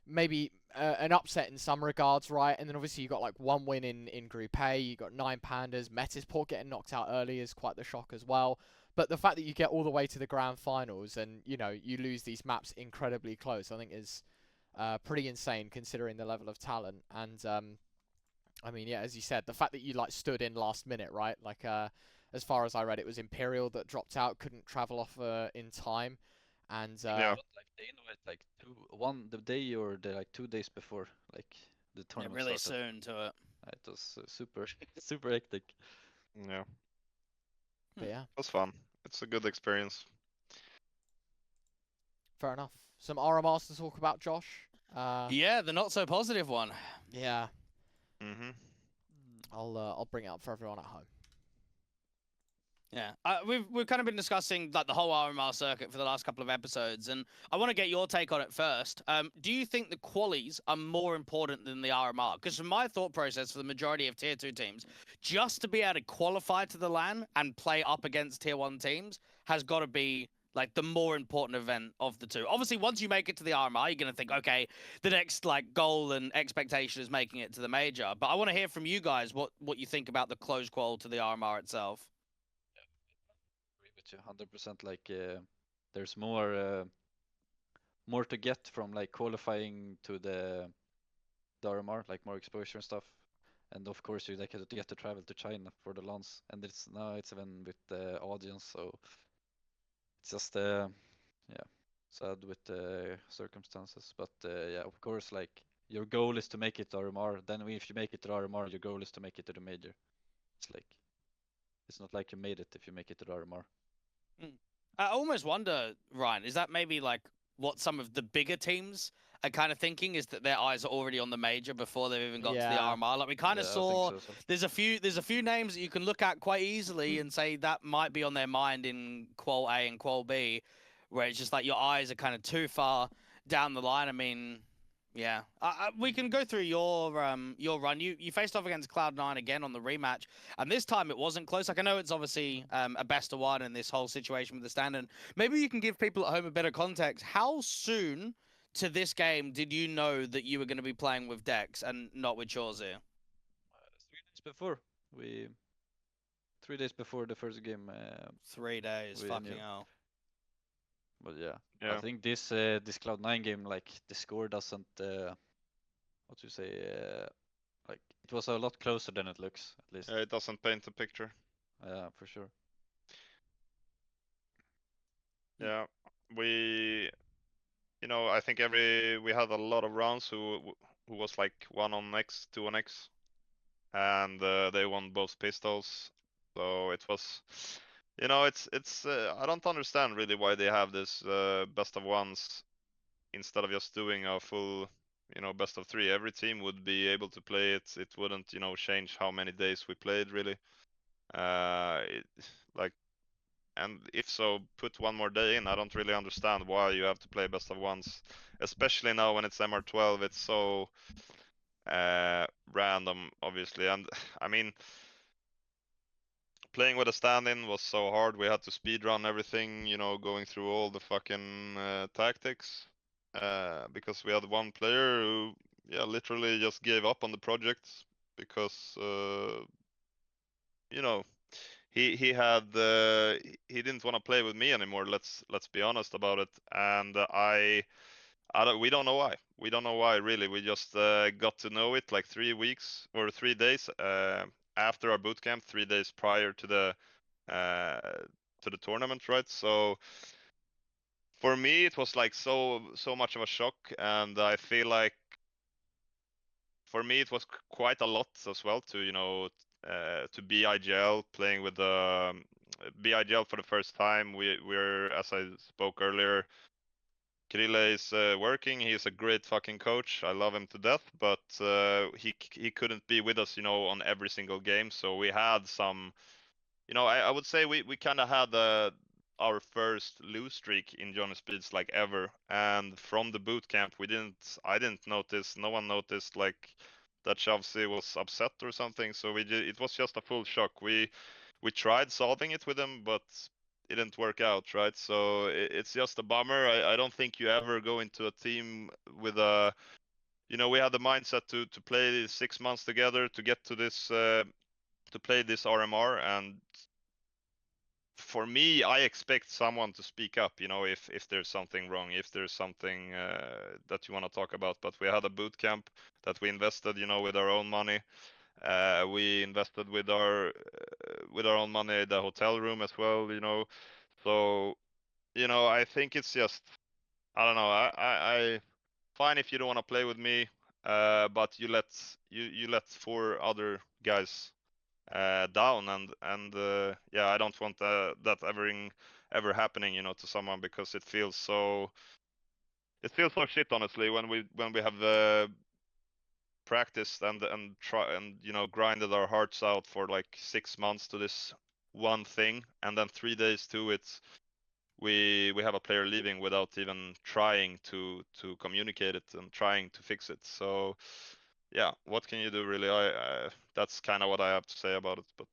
maybe an upset in some regards, right? And then obviously you got like one win in Group A, you got 9 pandas, Metisport getting knocked out early is quite the shock as well. But the fact that you get all the way to the grand finals and you lose these maps incredibly close, I think is pretty insane considering the level of talent. And I mean, yeah, as you said, the fact that you like stood in last minute, right? Like as far as I read, it was Imperial that dropped out, couldn't travel off in time. And Yeah. But like they know it like the day or the like 2 days before like the tournament really started. soon to it. It was super super hectic. Yeah. but yeah, It was fun. It's a good experience. fair enough. Some RMRs to talk about, Josh. Yeah, the not so positive one. Yeah, Mhm. I'll bring it up for everyone at home. Yeah, we've kind of been discussing like the whole RMR circuit for the last couple of episodes, and I want to get your take on it first. Do you think the qualies are more important than the RMR? Because from my thought process, for the majority of tier 2 teams, just to be able to qualify to the LAN and play up against tier 1 teams has got to be like the more important event of the two. Obviously, once you make it to the RMR, you're gonna think, okay, the next like goal and expectation is making it to the major. But I want to hear from you guys what you think about the close qual to the RMR itself. With you 100%. Like there's more to get from like qualifying to the RMR, like more exposure and stuff. And of course you like get to travel to China for the LANs, and it's even with the audience, so it's just sad with the circumstances. But yeah, of course, like your goal is to make it to RMR. Then if you make it to RMR, your goal is to make it to the major. It's not like you made it if you make it to the RMR. I almost wonder, Ryan, is that maybe like what some of the bigger teams are kind of thinking, is that their eyes are already on the major before they've even got to the Yeah. RMR? Like we kind of Yeah, I saw think so. there's a few names that you can look at quite easily and say that might be on their mind in Qual A and Qual B, where it's just like your eyes are kind of too far down the line. I mean, Yeah, we can go through your run. You faced off against Cloud9 again on the rematch, and this time it wasn't close. Like I know it's obviously a best of one in this whole situation with the stand-in. Maybe you can give people at home a bit of context. How soon to this game did you know that you were going to be playing with Dex and not with Chorzu? 3 days before we 3 days before the first game. 3 days, we fucking knew. hell. But yeah, Yeah. I think this Cloud9 game, like the score doesn't what you say, like it was a lot closer than it looks, at least. It doesn't paint the picture. Yeah, for sure. Yeah, I think we had a lot of rounds who was like 1 on X, 2 on X, and they won both pistols. So it was, it's I don't understand really why they have this best of ones instead of just doing a full, best of 3. Every team would be able to play it. It wouldn't, change how many days we played really. Like, and if so, put 1 more day in. I don't really understand why you have to play best of ones, especially now when it's MR12. It's so random, obviously, and I mean, playing with a stand-in was so hard. We had to speedrun everything, going through all the fucking tactics, because we had one player who, literally just gave up on the project because, he had he didn't want to play with me anymore. Let's be honest about it. And we don't know why. We don't know why really. We just got to know it like 3 weeks or 3 days after our boot camp, 3 days prior to the tournament, right? So for me, it was like so much of a shock, and I feel like for me it was quite a lot as well to to be IGL, playing with the BIGL for the first time. We're, as I spoke earlier, Krille is working. He's a great fucking coach. I love him to death, but he couldn't be with us, on every single game. So we had some, I would say we kind of had our first lose streak in Johnny Speeds like ever. And from the boot camp, I didn't notice. No one noticed like that Shavsi was upset or something. So it was just a full shock. We tried solving it with him, but it didn't work out, right? So it's just a bummer. I don't think you ever go into a team with a, we had the mindset to play 6 months together to get to this, to play this RMR. And for me, I expect someone to speak up, if there's something wrong, if there's something that you want to talk about. But we had a boot camp that we invested, with our own money. We invested with our own money, the hotel room as well, So, I think it's just, I don't know. I fine if you don't want to play with me, but you let 4 other guys down, and yeah, I don't want that ever happening, to someone, because it feels so shit, honestly, when we have practiced and try and grinded our hearts out for like 6 months to this one thing, and then 3 days to it, we have a player leaving without even trying to communicate it and trying to fix it. So yeah, what can you do really? I that's kind of what I have to say about it, but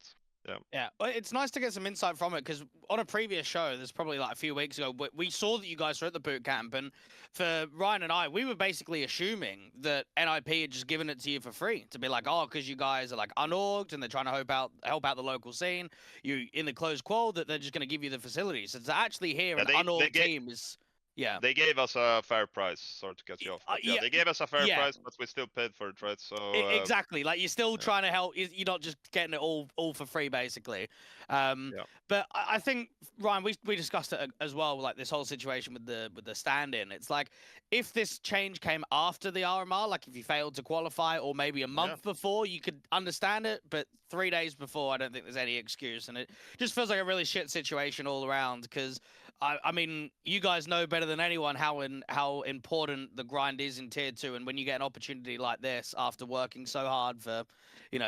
yeah. Yeah, well, it's nice to get some insight from it, because on a previous show, there's probably like a few weeks ago, we saw that you guys were at the boot camp, and for Ryan and I, we were basically assuming that NIP had just given it to you for free, to be like, oh, because you guys are like unorged and they're trying to help out the local scene, you in the closed qual, that they're just going to give you the facilities. So to actually hear an unorged team is. Yeah. They gave us a fair price. Sorry to cut you off. But yeah, they gave us a fair price, but we still paid for it, right? So exactly. Like you're still trying to help. You're not just getting it all for free, basically. But I think, Ryan, we discussed it as well, like this whole situation with the stand-in. It's like if this change came after the RMR, like if you failed to qualify, or maybe a month before, you could understand it. But 3 days before, I don't think there's any excuse, and it just feels like a really shit situation all around. Because I mean, you guys know better than anyone how important the grind is in tier 2, and when you get an opportunity like this after working so hard for,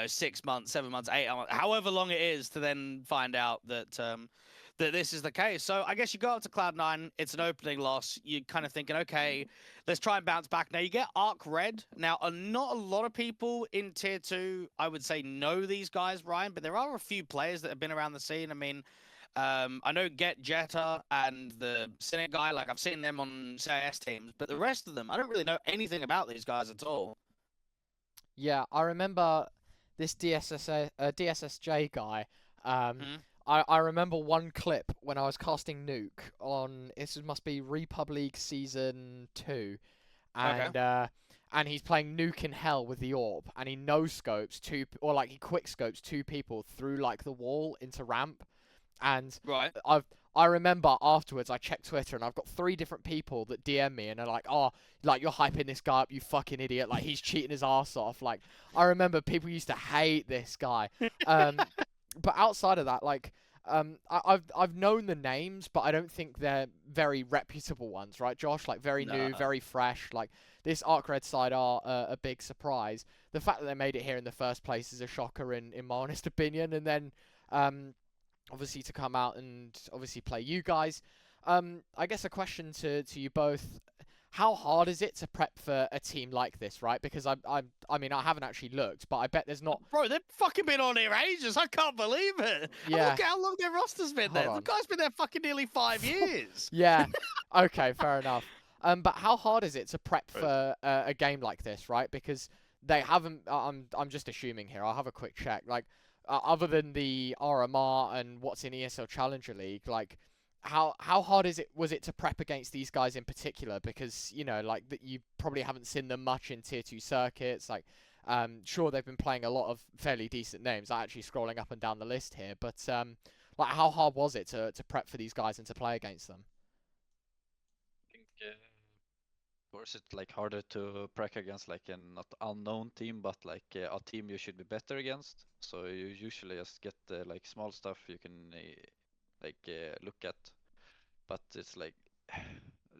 6 months, 7 months, 8 months, however long it is, to then find out that that this is the case. So I guess you go up to Cloud9, it's an opening loss. You're kind of thinking, okay, let's try and bounce back. Now you get Arc Red. Now, not a lot of people in Tier 2, I would say, know these guys, Ryan, but there are a few players that have been around the scene. I mean, I know Get Jetta and the Cynic guy, like I've seen them on CIS teams, but the rest of them, I don't really know anything about these guys at all. Yeah, I remember this DSSJ guy. I remember one clip when I was casting Nuke on, this must be Republic Season 2, and he's playing Nuke in Hell with the Orb, and he no-scopes he quick-scopes 2 people through, like, the wall into ramp, and right. I remember afterwards I checked Twitter and I've got 3 different people that DM me and are like, oh, like, you're hyping this guy up, you fucking idiot, like, he's cheating his ass off. Like, I remember people used to hate this guy. But outside of that, like, I've known the names, but I don't think they're very reputable ones, right, Josh? Like, very new, very fresh. Like, this Arc Red side are a big surprise. The fact that they made it here in the first place is a shocker in my honest opinion. And then, obviously, to come out and obviously play you guys. I guess a question to you both. How hard is it to prep for a team like this, right? Because I mean, I haven't actually looked, but I bet there's not... Bro, they've fucking been on here ages. I can't believe it. Yeah. Look at how long their roster's been there. The guy's been there fucking nearly 5 years. Yeah. Okay, fair enough. But how hard is it to prep for a game like this, right? Because they haven't... I'm just assuming here. I'll have a quick check. Like, other than the RMR and what's in ESL Challenger League, like... How hard was it to prep against these guys in particular? Because, you know, like, that you probably haven't seen them much in Tier 2 circuits. Like, sure, they've been playing a lot of fairly decent names. I'm actually scrolling up and down the list here. But, like, how hard was it to prep for these guys and to play against them? I think, of course, it's, like, harder to prep against, like, a not unknown team, but, like, a team you should be better against. So you usually just get, like, small stuff you can... look at, but it's like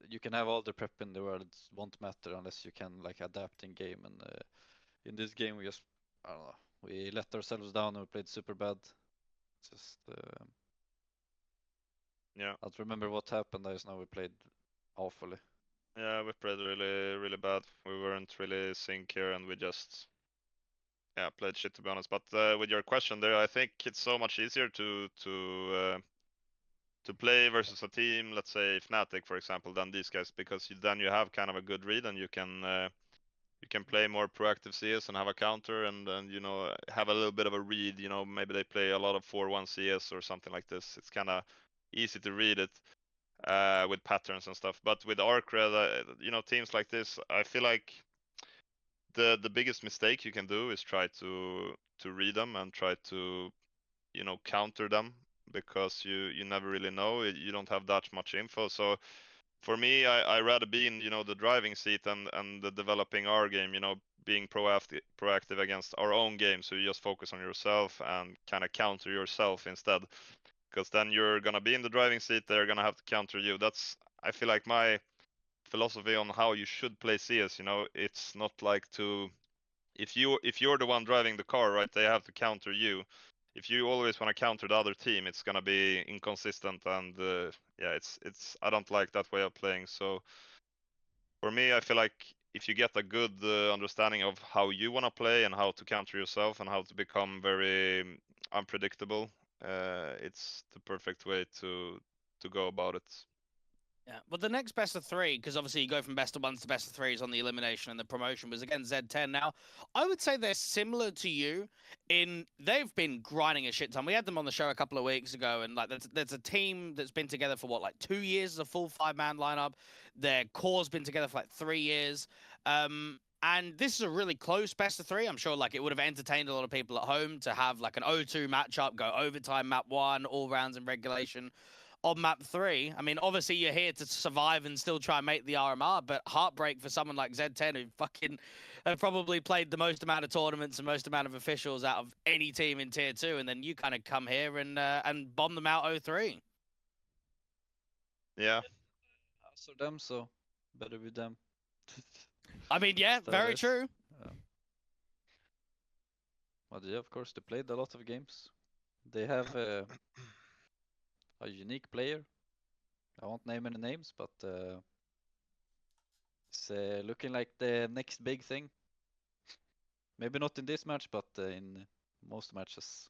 you can have all the prep in the world, it won't matter unless you can, like, adapt in game. And in this game we just, I don't know, we let ourselves down and we played super bad. Just yeah, I don't remember what happened. I just know we played awfully. Yeah, we played really bad. We weren't really sync here, and we just played shit, to be honest. But with your question there, I think it's so much easier to play versus a team, let's say Fnatic, for example, than these guys, because then you have kind of a good read and you can play more proactive CS and have a counter and you know, have a little bit of a read. You know, maybe they play a lot of 4-1 CS or something like this. It's kind of easy to read it with patterns and stuff. But with Arc Red, you know, teams like this, I feel like the biggest mistake you can do is try to read them and try to, you know, counter them, because you never really know. You don't have that much info. So for me, I rather be in, you know, the driving seat and the developing our game, you know, being proactive against our own game. So you just focus on yourself and kind of counter yourself instead, because then you're gonna be in the driving seat. They're gonna have to counter you. That's, I feel like, my philosophy on how you should play CS. You know, it's not like to, if you're the one driving the car, right, they have to counter you. If you always want to counter the other team, it's gonna be inconsistent, and it's I don't like that way of playing. So for me, I feel like if you get a good understanding of how you want to play and how to counter yourself and how to become very unpredictable, it's the perfect way to go about it. Yeah, well, the next best of 3, because obviously you go from best of 1s to best of 3s on the elimination, and the promotion was again Z10. Now, I would say they're similar to you in they've been grinding a shit ton. We had them on the show a couple of weeks ago, and like there's a team that's been together for what, like 2 years, a full 5-man lineup. Their core's been together for like 3 years. And this is a really close best of 3. I'm sure like it would have entertained a lot of people at home to have like an 0-2 matchup, go overtime map 1, all rounds in regulation. On map 3, I mean, obviously you're here to survive and still try and make the RMR, but heartbreak for someone like Z10, who fucking have probably played the most amount of tournaments and most amount of officials out of any team in Tier 2, and then you kind of come here and bomb them out 0-3. Yeah. So them, so better with them. I mean, yeah, very true. But yeah, of course, they played a lot of games. They have a unique player. I won't name any names, but it's looking like the next big thing. Maybe not in this match, but in most matches.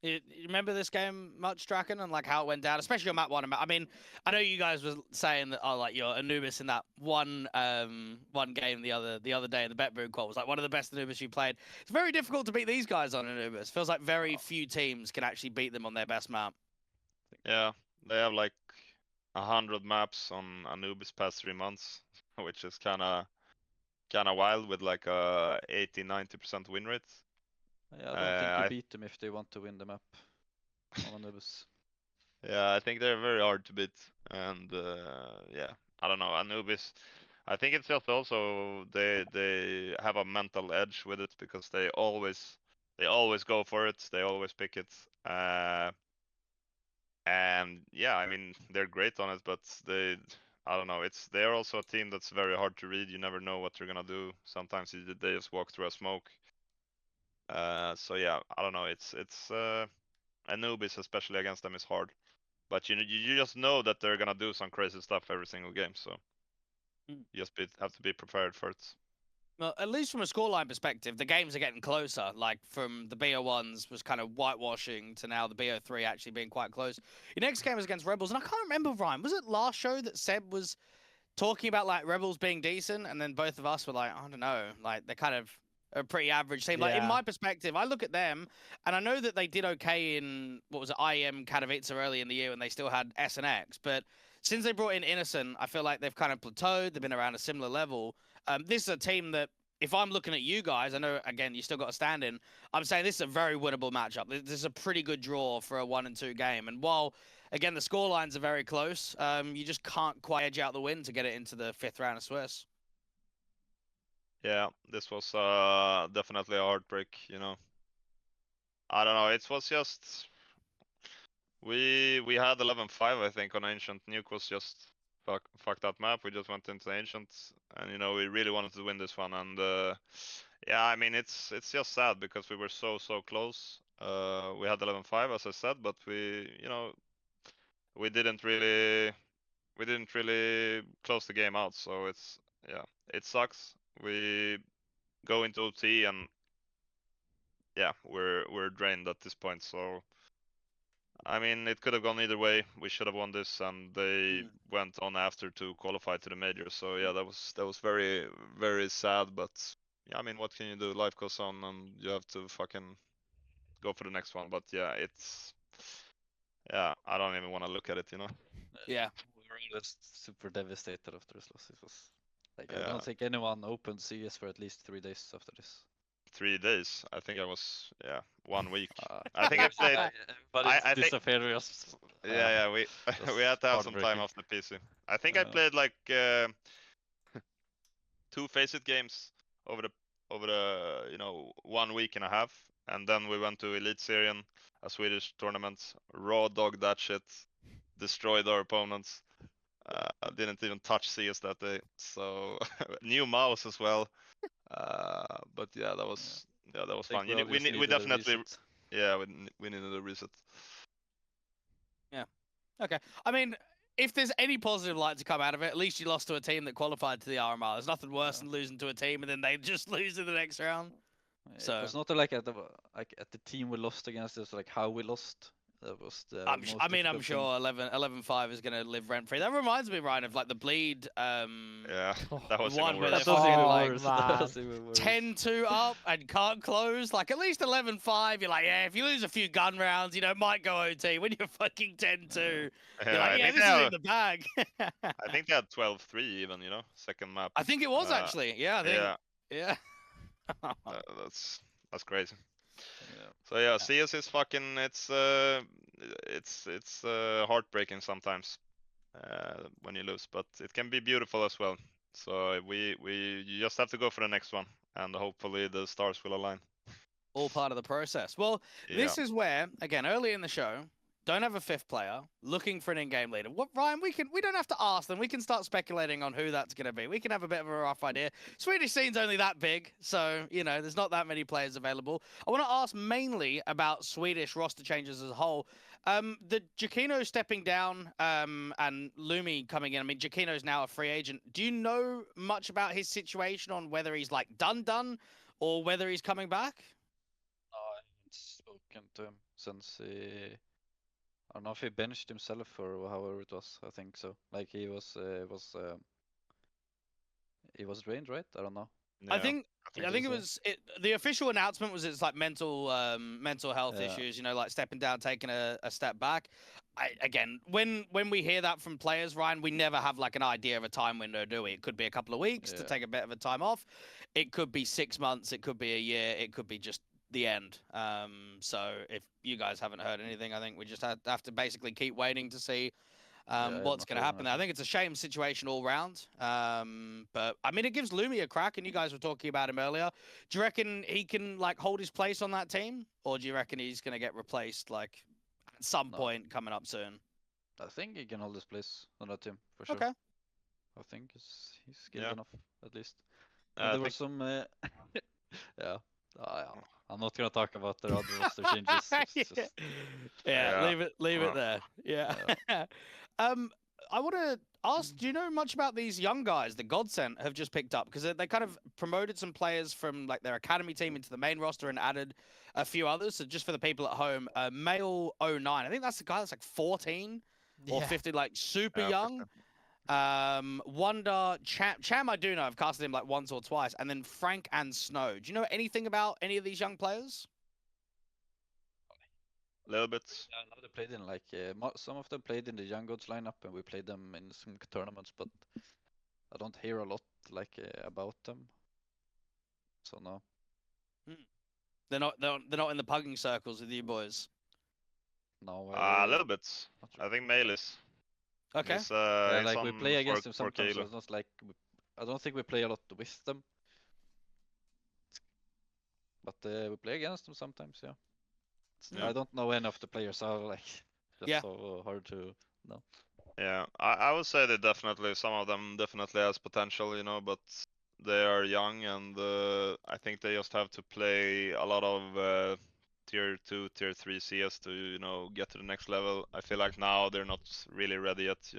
You remember this game much, Draken, and like how it went down, especially on map 1 and I mean, I know you guys were saying that like your Anubis in that one game the other day in the Bet-Boom call was like one of the best Anubis you played. It's very difficult to beat these guys on Anubis. Feels like very few teams can actually beat them on their best map. Yeah, they have like 100 maps on Anubis past 3 months, which is kind of wild with like a 80-90% win rate. Yeah, I don't think you I beat them if they want to win the map on Anubis. Yeah, I think they're very hard to beat, and yeah, I don't know, Anubis. I think it's just also they have a mental edge with it because they always go for it, they always pick it, and yeah, I mean they're great on it, but I don't know, they're also a team that's very hard to read. You never know what they're gonna do. Sometimes they just walk through a smoke. So yeah, I don't know. It's Anubis, especially against them, is hard. But you just know that they're gonna do some crazy stuff every single game, so you just have to be prepared for it. Well, at least from a scoreline perspective, the games are getting closer. Like from the BO1s was kind of whitewashing to now the BO3 actually being quite close. Your next game was against Rebels, and I can't remember, Ryan. Was it last show that Seb was talking about like Rebels being decent, and then both of us were like, I don't know, like they're kind of a pretty average team. Like in Yeah. my perspective, I look at them, and I know that they did okay in what was it, IEM Katowice early in the year when they still had SNX, but since they brought in Innocent, I feel like they've kind of plateaued. They've been around a similar level. This is a team that, if I'm looking at you guys, I know again you still got a stand in. I'm saying this is a very winnable matchup. This is a pretty good draw for a 1 and 2 game. And while again the score lines are very close, you just can't quite edge out the win to get it into the 5th round of Swiss. Yeah, this was definitely a heartbreak, you know. I don't know, it was just we had 11-5 I think on Ancient. Nuke was just fuck that map. We just went into Ancient, and you know we really wanted to win this one, and yeah, I mean it's just sad because we were so close. We had 11-5 as I said, but we didn't really close the game out, so it sucks. We go into OT and yeah, we're drained at this point, so I mean it could have gone either way. We should have won this, and they went on after to qualify to the major, so yeah, that was very sad, but yeah, I mean what can you do? Life goes on and you have to fucking go for the next one. But yeah, I don't even want to look at it, you know. Yeah. We were all just super devastated after this loss. It was like I Yeah. don't think anyone opened CS for at least 3 days after this. 3 days. I think I was 1 week. I think I played. Everybody's I think- disappeared. Just, Yeah, we That's we had to have some time heartbreaking. off the PC. I think I Yeah. played like 2 Faceit games over the 1 week and a half, and then we went to Elite Serien, a Swedish tournament. Raw dog that shit, destroyed our opponents. I didn't even touch CS that day, so new mouse as well. But yeah, that was I fun. think we all We just need, we needed a definitely reset. yeah we needed a reset. Okay. I mean, if there's any positive light to come out of it, at least you lost to a team that qualified to the RMR. There's nothing worse than losing to a team and then they just lose in the next round. It So- was not like at the team we lost against. It was like how we lost. That was the I'm most sure difficult thing. sure 11-5 is going to live rent free. That reminds me, Ryan, of like the bleed. Yeah, that was one even where worse. they're That was fucking, even like, worse. man. That was even worse. 10-2 up and can't close. Like at least 11-5, you're like, yeah, if you lose a few gun rounds, you know, it might go OT. When you're fucking 10-2, you're Yeah, like, yeah, this is in the bag. I think they had 12-3 even, you know, second map. I think it was actually. Yeah, I think. Yeah, Yeah. that's crazy. Yeah. So yeah, CS is fucking it's heartbreaking sometimes when you lose, but it can be beautiful as well. So you just have to go for the next one, and hopefully the stars will align. All part of the process. Well, Yeah. this is where, again, early in the show, don't have a fifth player, looking for an in-game leader. What, Ryan? We don't have to ask them. We can start speculating on who that's going to be. We can have a bit of a rough idea. Swedish scene's only that big, so there's not that many players available. I want to ask mainly about Swedish roster changes as a whole. The Giacchino stepping down, and Lumi coming in. I mean, Giacchino's now a free agent. Do you know much about his situation on whether he's like done, or whether he's coming back? No, I haven't spoken to him since I don't know if he benched himself or however it was. I think so. Like he was drained, right? I don't know. I Yeah, think so. it was the official announcement was it's like mental health Yeah. issues, like stepping down, taking a step back. Again, when we hear that from players, Ryan, we never have like an idea of a time window, do we? It could be a couple of weeks to Yeah. take a bit of a time off. It could be 6 months, it could be a year, it could be just the end. So if you guys haven't heard anything, I think we just have to basically keep waiting to see I'm what's not going to hearing happen there. I nothing. think it's a shame situation all round. But I mean, it gives Lumi a crack, and you guys were talking about him earlier. Do you reckon he can like hold his place on that team, or do you reckon he's going to get replaced like at some No. point coming up soon? I think he can hold his place on that team for sure. Okay. I think he's skilled Yeah. enough at least. I And there were think- some yeah. I'm not gonna talk about the other roster changes. It's just, Yeah, Yeah. leave it there. Yeah. I want to ask, do you know much about these young guys the Godsent have just picked up? Because they kind of promoted some players from like their academy team into the main roster and added a few others. So just for the people at home, Male 09, I think that's the guy that's like 14 or Yeah. 15, like super Yeah, for young. Wonder, Cham, I do know. I've casted him like once or twice. And then Frank and Snow. Do you know anything about any of these young players? little bit. yeah, I know they played in like some of them played in the Young Gods lineup, and we played them in some tournaments, but I don't hear a lot like about them. So no. They're not in the pugging circles with you boys. No. A little bit. not really. I think Mail is. Okay. He's, Yeah, he's like we on play against them 4 sometimes. So kilo. it's not like I don't think we play a lot with them, but we play against them sometimes. Yeah. Yeah. I don't know any of the players. Are like just Yeah. so hard to know. Yeah, I would say that definitely some of them definitely has potential, but they are young and I think they just have to play a lot of tier 2, tier 3 CS to get to the next level. I feel like now they're not really ready yet.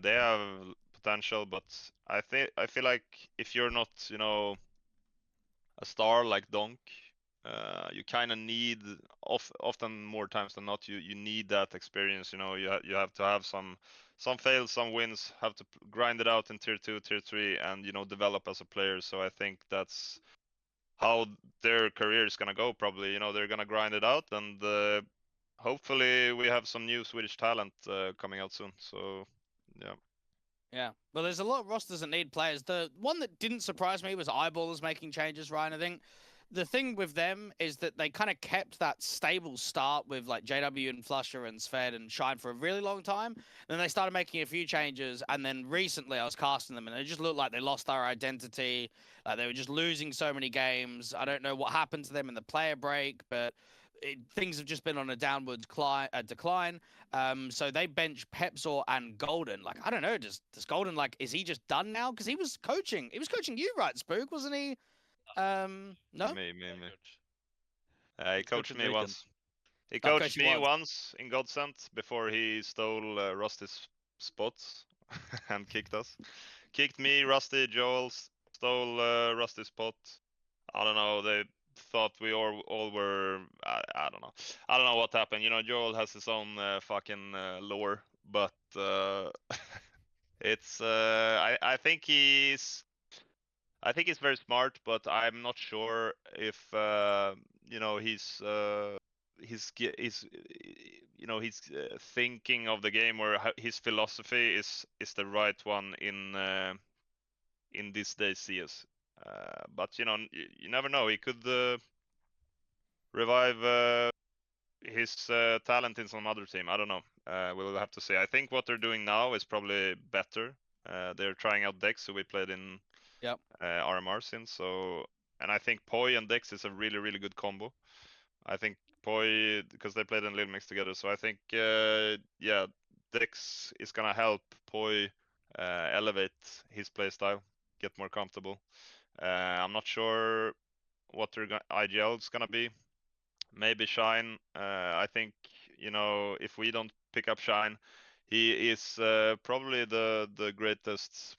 They have potential, but I feel like if you're not a star like Donk, you kind of need often more times than not you need that experience. You have to have some fails, some wins, have to grind it out in tier 2, tier 3, and develop as a player. So I think that's how their career is gonna go. Probably they're gonna grind it out, and hopefully we have some new Swedish talent coming out soon. So yeah. Yeah. Well, there's a lot of rosters that need players. The one that didn't surprise me was Eyeballers making changes, Ryan. I think the thing with them is that they kind of kept that stable start with like JW and Flusher and Sved and Shine for a really long time. Then they started making a few changes, and then recently I was casting them, and they just looked like they lost their identity. Like they were just losing so many games. I don't know what happened to them in the player break, but things have just been on a downward decline. So they bench Pepzor and Golden. Like, I don't know, does Golden, like, is he just done now? Because he was coaching you, right, Spooke, wasn't he? No? Me. He He's coached coaching me Draken. once. He Oh, coached coached you me once. once in Godsent before he stole Rusty's spots and kicked us. Kicked me, Rusty, Joel, stole Rusty's spot. I don't know. They thought we all were. I don't know. I don't know what happened. Joel has his own fucking lore, but it's. I think he's. I think he's very smart, but I'm not sure if he's thinking of the game, or his philosophy is the right one in this day's CS. But you never know. He could revive his talent in some other team. I don't know. We'll have to see. I think what they're doing now is probably better. They're trying out Dex, who we played in RMR since. So, and I think Poi and Dex is a really, really good combo. I think Poi, because they played in Little Mix together, so I think yeah, Dex is gonna help Poi elevate his playstyle, get more comfortable. I'm not sure what their IGL is gonna be. Maybe Shine. I think, you know, if we don't pick up Shine, he is probably the greatest,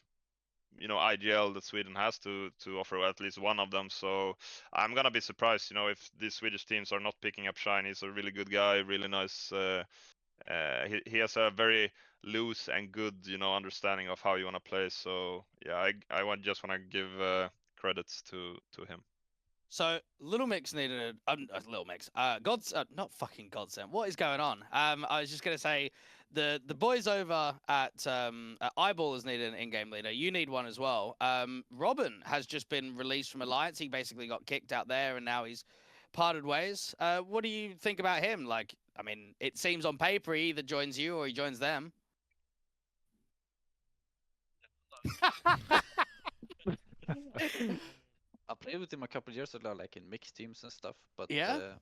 you know, IGL that Sweden has to offer, at least one of them. So I'm gonna be surprised, you know, if these Swedish teams are not picking up Shine. He's a really good guy, really nice. He has a very loose and good, you know, understanding of how you wanna play. So yeah, just wanna give credits to him. So Little Mix needed Little Mix. God's not fucking Godsend. What is going on? I was just gonna say, the boys over at Eyeballers needed an in-game leader. You need one as well. Robin has just been released from Alliance. He basically got kicked out there, and now he's parted ways. What do you think about him? Like, I mean, it seems on paper he either joins you or he joins them. I played with him a couple years ago, like in mixed teams and stuff, but Yeah?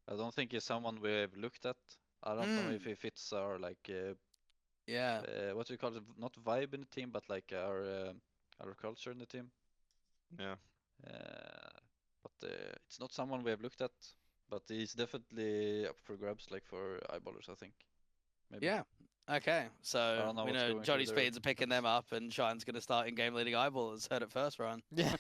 I don't think he's someone we've looked at. I don't know if he fits our like Yeah. what do you call it? Not vibe in the team, but like our culture in the team. Yeah. But it's not someone we have looked at. But he's definitely up for grabs, like for eyeballers, I think. Maybe. Yeah. Okay. So don't know we what's know going Johnny through their Speeds are picking them up, and Shine's going to start in game leading Eyeballers. Heard it first, Ryan. Yeah.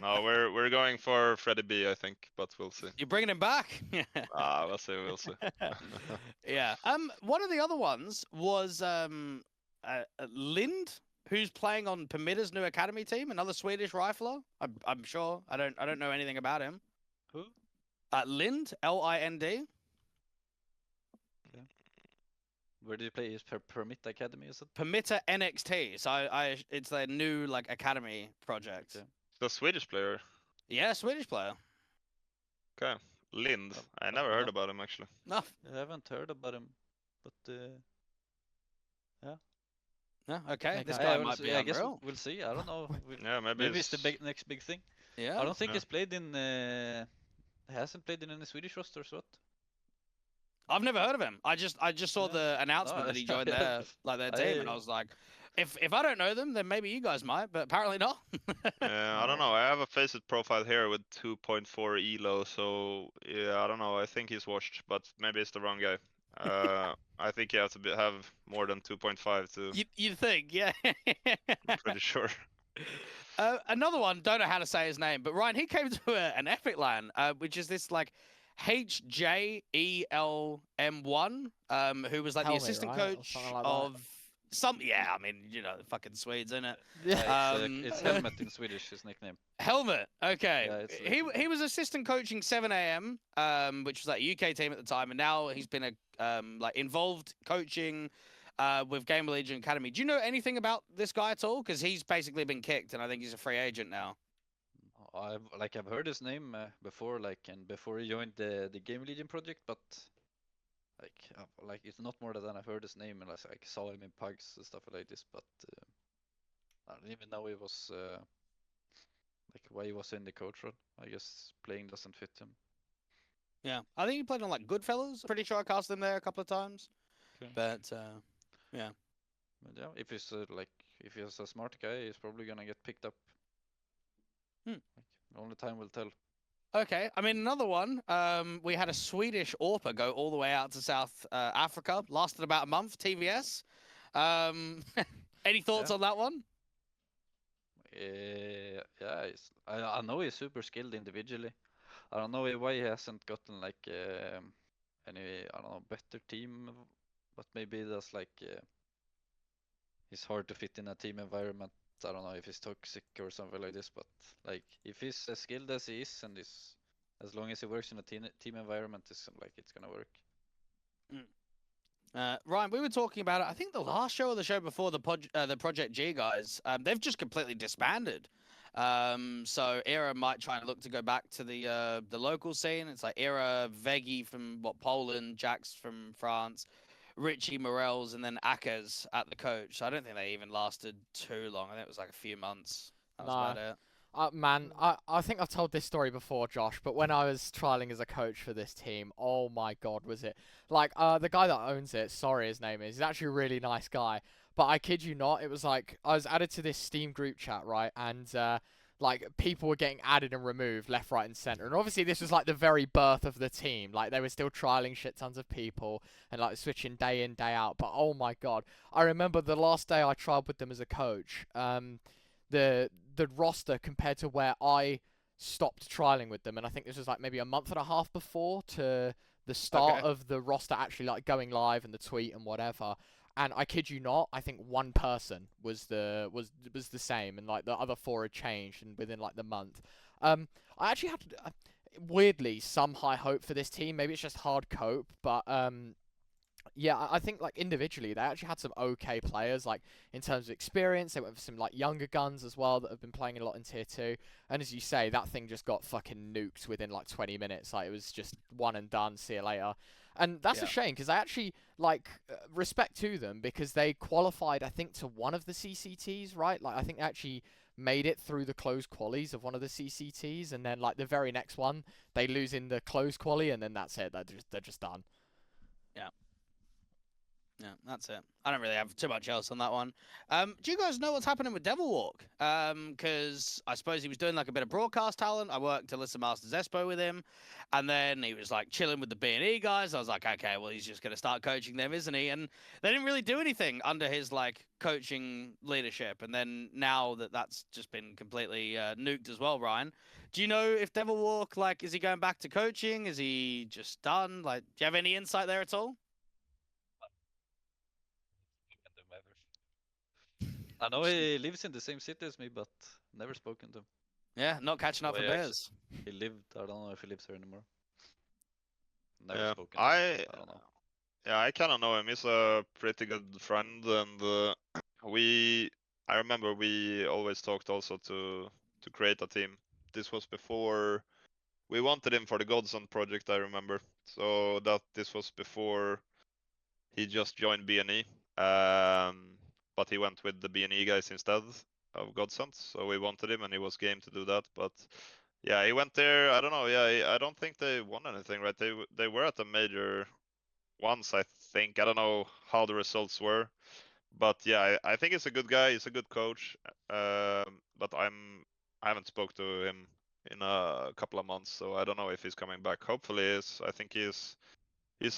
No, we're going for Freddie B, I think, but we'll see. You're bringing him back. We'll see, we'll see. Yeah. One of the other ones was Lind, who's playing on Permitter's new academy team, another Swedish rifler. I'm sure. I don't know anything about him. Who? Lind, Lind. Where did you play? Is Permit Academy, is it? Permitter NXT. So it's their new like academy project. Okay. The Swedish player. Yeah, Swedish player. Okay. Lind. I But never no. heard about him actually. No. I haven't heard about him, but No. Okay. Okay. This I guy will might see. be I guess unreal. we'll see. I don't know. Yeah, maybe Maybe it's the next big thing. Yeah. I don't think Yeah. he's played in. He hasn't played in any Swedish rosters, what? I've never heard of him. I just saw Yeah. the announcement that he joined their team, and I was like, if I don't know them, then maybe you guys might, but apparently not. I don't know. I have a Faceit profile here with 2.4 elo, so yeah, I don't know. I think he's washed, but maybe it's the wrong guy. I think you have to have more than 2.5 to. You think, yeah. I'm pretty sure. Another one, don't know how to say his name, but Ryan, he came to an Epic LAN, which is this like HJELM1, who was like the Helmet, assistant right? Or coach something like that. of yeah, I mean, you know, the fucking Swedes, isn't it? Yeah. It's Helmet in Swedish, his nickname. Helmet. Okay. Yeah, it's He was assistant coaching 7am, which was like a UK team at the time, and now he's been a like involved coaching with Game Legion Academy. Do you know anything about this guy at all? Because he's basically been kicked, and I think he's a free agent now. I've heard his name before, and before he joined the Game Legion project, but it's not more than I've heard his name and I saw him in pugs and stuff like this, but I didn't even know he was why he was in the coach role. I guess playing doesn't fit him. Yeah, I think he played on like Goodfellas. Pretty sure I cast him there a couple of times. Okay. But But yeah, if he's if he's a smart guy, he's probably gonna get picked up. Only time will tell. okay, I mean another one. We had a Swedish AWPer go all the way out to South Africa. Lasted about a month. TVS. Any thoughts Yeah. on that one? Yeah, I know he's super skilled individually. I don't know why he hasn't gotten any better team, but maybe that's he's hard to fit in a team environment. I don't know if he's toxic or something like this, but if he's as skilled as he is, and as long as he works in a team environment, it's gonna work. Ryan, we were talking about it. I think the last show or the show before, the Project G guys, they've just completely disbanded. So Era might try and look to go back to the local scene. It's like Era, Veggie from Poland, Jax from France, Richie Morels, and then Akers at the coach. So I don't think they even lasted too long. I think it was like a few months. That was Nah. about it. Man, I think I've told this story before, Josh, but when I was trialing as a coach for this team, oh my God, was it like the guy that owns it? Sorry, his name is. He's actually a really nice guy, but I kid you not, it was like I was added to this Steam group chat, right, and like people were getting added and removed left, right, and center, and obviously this was like the very birth of the team. Like they were still trialing shit tons of people and like switching day in, day out. But oh my God, I remember the last day I tried with them as a coach. The roster compared to where I stopped trialing with them, and I think this was like maybe a month and a half before to the start Okay. of the roster actually like going live and the tweet and whatever. And I kid you not, I think one person was the same, and like the other four had changed, and within like the month. I actually had weirdly some high hope for this team. Maybe it's just hard cope, but yeah, I think like individually they actually had some okay players, like in terms of experience. They went for some like younger guns as well that have been playing a lot in tier 2. And as you say, that thing just got fucking nuked within like 20 minutes. Like it was just one and done, see you later. And that's a Yeah. shame because I actually like respect to them because they qualified I think to one of the CCTs, right? Like I think they actually made it through the closed qualies of one of the CCTs, and then like the very next one they lose in the closed quali, and then that's it. They're just done. Yeah, that's it. I don't really have too much else on that one. Do you guys know what's happening with Devil Walk? Because I suppose he was doing like a bit of broadcast talent. I worked Alyssa Masters Espo with him, and then he was like chilling with the B&E guys. I was like, okay, well he's just gonna start coaching them, isn't he? And they didn't really do anything under his like coaching leadership. And then now that that's just been completely nuked as well, Ryan. Do you know if Devil Walk like is he going back to coaching? Is he just done? Like, do you have any insight there at all? I know he lives in the same city as me, but never spoken to him. Yeah, not catching up Oh, for yeah, bears. He lived. I don't know if he lives here anymore. Never Yeah, spoken to him. I don't know. Yeah, I kind of know him. He's a pretty good friend, and I remember we always talked also to create a team. This was before we wanted him for the Godson project, I remember. So this was before he just joined B&E. But he went with the B&E guys instead of Godson, so we wanted him, and he was game to do that. But yeah, he went there. I don't know. Yeah, I don't think they won anything, right? They were at a major once, I think. I don't know how the results were, but yeah, I think he's a good guy. He's a good coach. But I haven't spoke to him in a couple of months, so I don't know if he's coming back. Hopefully, he is. I think he's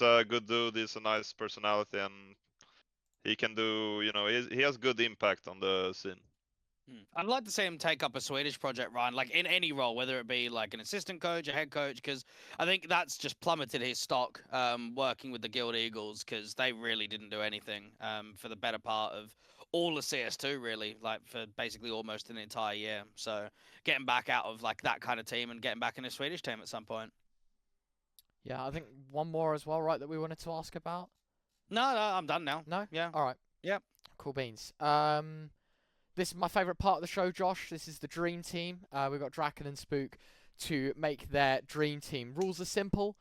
a good dude. He's a nice personality, and he can do. He has good impact on the scene. I'd like to see him take up a Swedish project, Ryan, like in any role, whether it be like an assistant coach, a head coach, because I think that's just plummeted his stock working with the Guild Eagles, because they really didn't do anything for the better part of all of CS2, really, like for basically almost an entire year. So getting back out of like that kind of team and getting back in a Swedish team at some point. Yeah, I think one more as well, right, that we wanted to ask about. No, I'm done now. No? Yeah. All right. Yep. Cool beans. This is my favourite part of the show, Josh. This is the dream team. We've got Draken and Spooke to make their dream team. Rules are simple.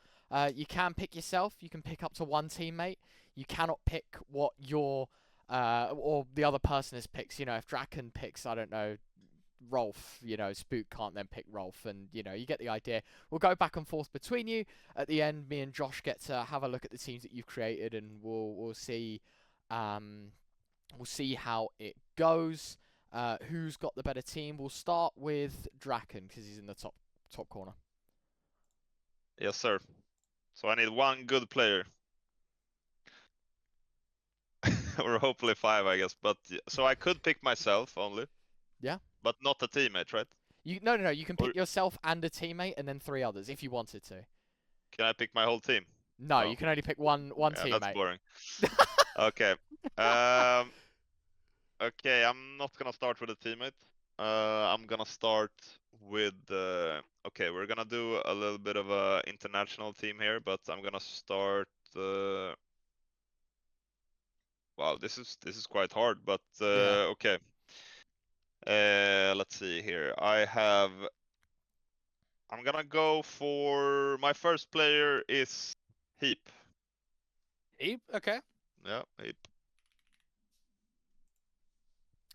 You can pick yourself. You can pick up to one teammate. You cannot pick what your or the other person has picked. You know, if Draken picks, I don't know, Rolf, Spooke can't then pick Rolf, and you get the idea. We'll go back and forth between you. At the end, me and Josh get to have a look at the teams that you've created, and we'll see how it goes. Who's got the better team? We'll start with Draken because he's in the top corner. Yes, sir. So I need one good player. Or hopefully 5, I guess. But so I could pick myself only. Yeah. But not a teammate, right? No. You can pick yourself and a teammate, and then 3 others if you wanted to. Can I pick my whole team? No, No. you can only pick one teammate. That's boring. Okay. Okay, I'm not gonna start with a teammate. I'm gonna start with. Okay, we're gonna do a little bit of a international team here, but I'm gonna start. Wow, this is quite hard, but Yeah. okay. Let's see here. I'm gonna go for my first player is Heap. Heap? Okay. Yeah, Heap.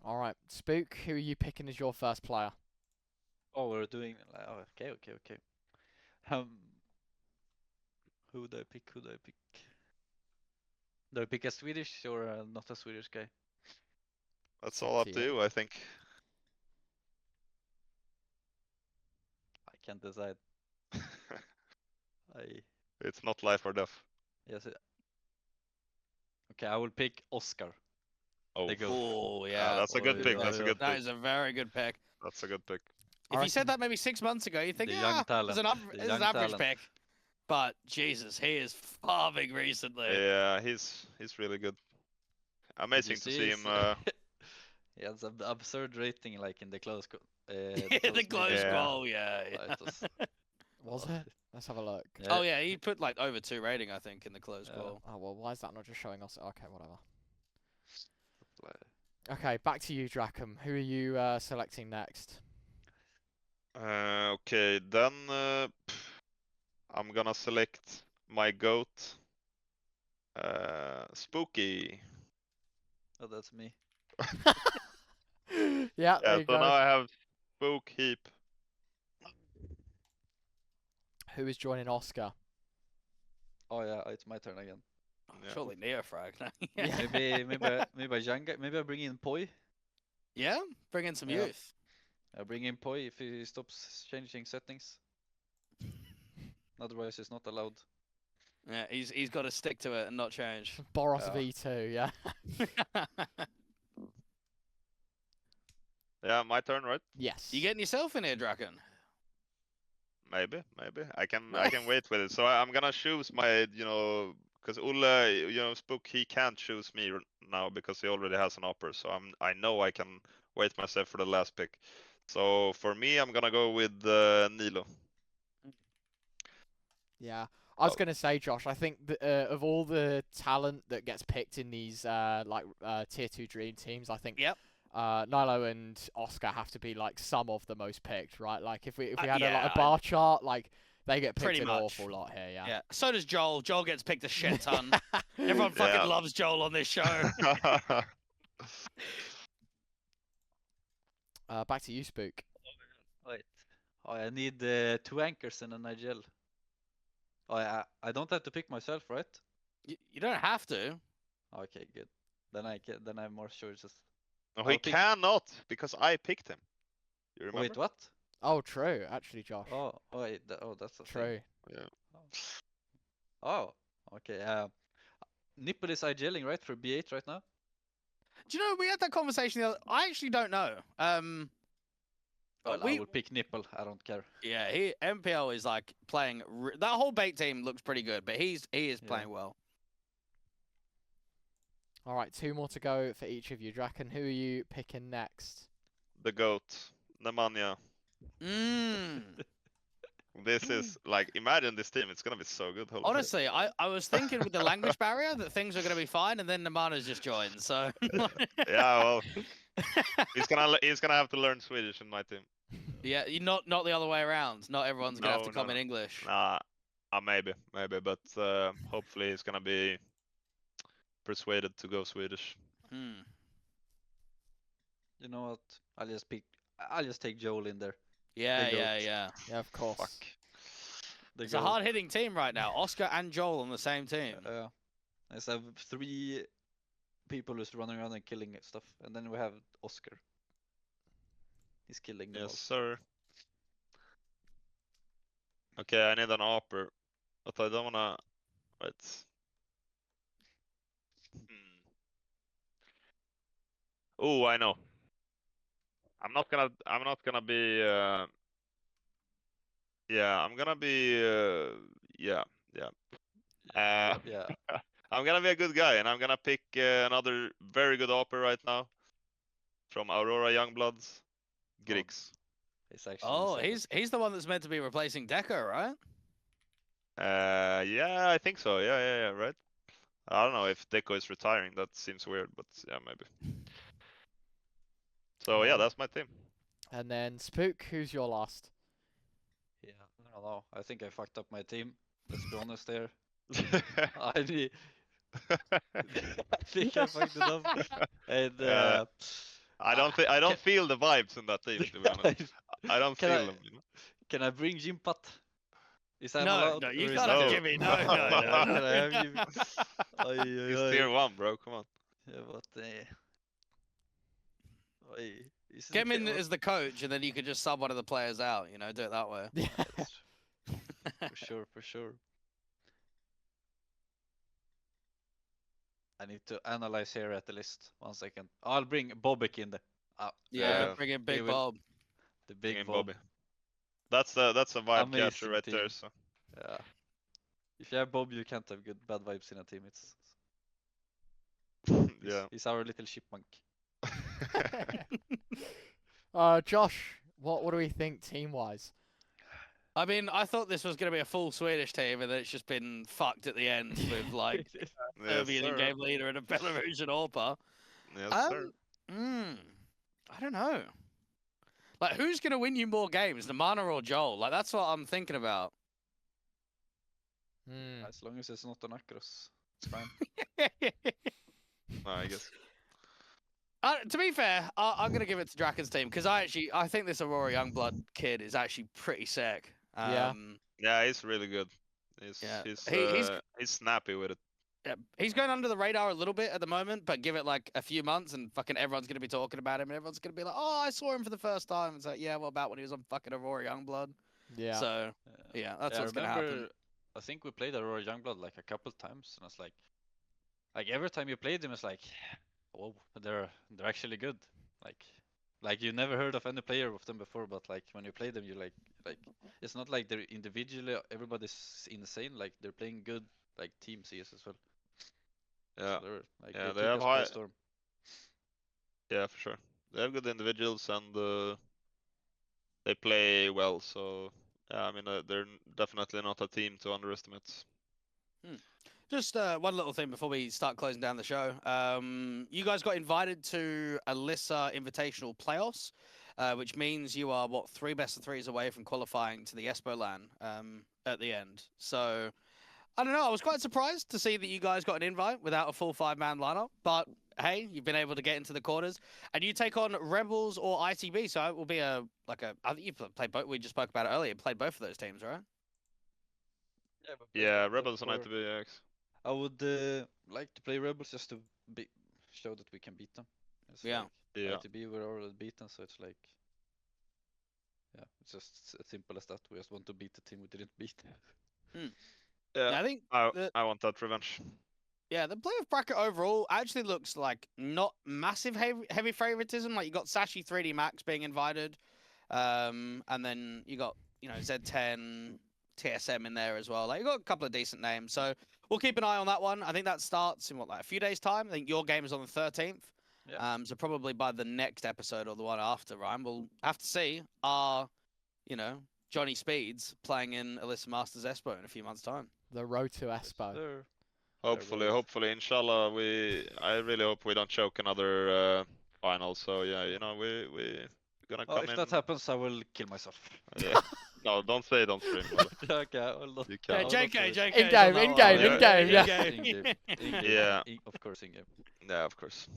All right, Spooke. Who are you picking as your first player? Oh, we're doing. Oh, okay. Who do I pick? Do I pick a Swedish or not a Swedish guy? That's It's all up to you, I think. I can't decide. It's not life or death. Yes. Okay, I will pick Oscar. Oh, The goat. Oh yeah, that's a good Oh, pick. yeah, That's a yeah. good that pick. is a very good pick. That's a good pick. If I you said reckon- that maybe 6 months ago, you'd think, The young it's an, talent. The it's young an average talent. pick. But Jesus, he is farming recently. Yeah, he's really good. Amazing to see him. He has an absurd rating, like in the close. The close Yeah. goal, yeah. It was, Was it? Let's have a look. Oh yeah, he put like over 2 rating, I think, in the close Yeah. goal. Oh well, why is that not just showing us? Okay, whatever. Okay, back to you, Draken. Who are you selecting next? Okay, then I'm gonna select my goat, Spooky. Oh, that's me. Yeah, there Yeah, you so now go. I have Spook Heap. Who is joining Oscar? Oh yeah, it's my turn again. Yeah. Surely Neofrag. Yeah. Maybe a young guy. Maybe I bring in Poi. Yeah, bring in some Yeah. youth. I bring in Poi if he stops changing settings. Otherwise, it's not allowed. Yeah, he's got to stick to it and not change. Boros Yeah. V2, yeah. Yeah, my turn, right? Yes. You getting yourself in here, Draken? Maybe. I can wait with it. So I'm gonna choose my, because Ulle, Spook, he can't choose me now because he already has an upper. So I know I can wait myself for the last pick. So for me, I'm gonna go with Nilo. Yeah. I was Oh. going to say, Josh, I think of all the talent that gets picked in these tier 2 dream teams, I think Yep. Nilo and Oscar have to be like some of the most picked, right? Like if we had yeah, a bar chart, like they get Pretty picked an much. awful lot here, yeah. Yeah. So does Joel. Joel gets picked a shit ton. Everyone fucking Yeah. loves Joel on this show. Back to you, Spook. Wait. Oh, I need 2 anchors and a Nigel. Oh, I don't have to pick myself, right? You don't have to. Okay, good. Then I have more choices. No, I'll he pick- cannot because I picked him. You remember? Wait, what? Oh, true, actually, Josh. Oh, wait. That's a thing. True. Yeah. Oh, okay. Nipple is IGLing, right, for B8 right now? Do you know we had that conversation the other? I actually don't know. Well, we- I will pick Nipple. I don't care. Yeah, MPL is like playing. That whole bait team looks pretty good, but he is Yeah. playing well. All right, 2 more to go for each of you. Draken, who are you picking next? The goat, Nemanja. Mm. This is like, imagine this team. It's gonna be so good. Holy shit. Honestly, I was thinking with the language barrier that things are going to be fine, and then Nemana's just joined. So Yeah, well, he's gonna have to learn Swedish in my team. yeah, not the other way around. Not everyone's going to have to No, come no. in English. Nah, maybe, but hopefully he's gonna be persuaded to go Swedish. Hmm. You know what? I'll just take Joel in there. Yeah, goat. yeah. Yeah, of course. Fuck. The It's a goat. hard-hitting team right now. Oscar and Joel on the same team. I just have 3 people who's running around and killing stuff, and then we have Oscar. He's killing them Yes, all. sir. Okay, I need an upper, but I don't wanna. Wait. Oh, I know. I'm not gonna be. Yeah, I'm gonna be. Yeah. Yeah. I'm gonna be a good guy, and I'm gonna pick another very good upper right now from Aurora Youngbloods, Griggs. It's actually. Oh, the same. he's the one that's meant to be replacing Deco, right? Yeah, I think so. Yeah, right. I don't know if Deco is retiring. That seems weird, but yeah, maybe. So yeah, Alright. that's my team. And then Spook, who's your last? Yeah, I don't know. I think I fucked up my team. Let's be honest there. I think I fucked it up. And Yeah. I don't feel the vibes in that team, to be honest. I don't Can feel I- them. You know? Can I bring Jimpat? Is that No, allowed? no, you or is can't it- have No. Jimmy. No, no, No. no, Can I have no. Jimmy? Oi, oi, He's oi. tier 1, bro. Come on. Yeah, but oi, is Get him it in okay? as the coach, and then you could just sub one of the players out. You know, do it that way. Yeah. That's true. For sure, for sure. I need to analyze here at the list. 1 second. I'll bring Bobek in there. Yeah, Yeah, bring in he Big will- Bob. The Bring big in Bob. Bobby. That's a vibe catcher Amazing right team. there. So. Yeah. If you have Bob, you can't have good bad vibes in a team. Yeah. He's our little chipmunk. Josh, what do we think team-wise? I mean, I thought this was going to be a full Swedish team, and then it's just been fucked at the end with like Yes, Serbian sir. in-game leader and a Belarusian AWPA. Yes, sir. I don't know. Like, who's going to win you more games, Namana or Joel? Like, that's what I'm thinking about. Hmm. As long as it's not an Akros, it's fine. No, I guess. To be fair, I'm going to give it to Draken's team because I think this Aurora Youngblood kid is actually pretty sick. Yeah. Yeah, he's really good. He's Yeah. he's snappy with it. Yeah, he's going under the radar a little bit at the moment, but give it like a few months and fucking everyone's going to be talking about him and everyone's going to be like, oh, I saw him for the first time. It's like, yeah, what about when he was on fucking Aurora Youngblood? Yeah. So, yeah, that's Yeah, what's going to happen. I think we played Aurora Youngblood like a couple times, and it's like every time you played them, it's like, oh, they're actually good. Like you never heard of any player of them before, but like when you play them, you like it's not like they're individually everybody's insane. Like they're playing good like team CS as well. Yeah, So they're, like, Yeah, they they took have us by high- storm. yeah, for sure. They have good individuals and they play well. So yeah, I mean they're definitely not a team to underestimate. Just one little thing before we start closing down the show. You guys got invited to Alyssa Invitational Playoffs, which means you are, 3 best of 3s away from qualifying to the Espo LAN at the end. So, I don't know. I was quite surprised to see that you guys got an invite without a full 5-man lineup. But, hey, you've been able to get into the quarters. And you take on Rebels or ITB. So it will be I think you played both. We just spoke about it earlier. You played both of those teams, right? Yeah, Rebels on ITB. I would like to play Rebels just to show that we can beat them. It's Yeah. like, Yeah. ITB we're already beaten, so it's like, yeah, it's just as simple as that. We just want to beat the team we didn't beat. Yeah, I think I want that revenge. Yeah, the playoff bracket overall actually looks like not massive heavy favoritism. Like you got Sashi 3D Max being invited, and then you got Z10, TSM in there as well. Like you got a couple of decent names, so we'll keep an eye on that one. I think that starts in a few days' time. I think your game is on the 13th. Yeah. So probably by the next episode or the one after, Ryan, we'll have to see are Johnny Speeds playing in Alyssa Masters Espo in a few months' time. The road to Espo. Sure. Hopefully, inshallah. I really hope we don't choke another final. So yeah, we're gonna Oh, come if in. that happens, I will kill myself. Yeah. No, don't say don't stream. brother. Okay, I will not. You Yeah, I can't. will not JK, do it. JK. In-game, on that in-game, one. in-game, yeah. In-game. Yeah. Of course, in-game. Yeah, of course.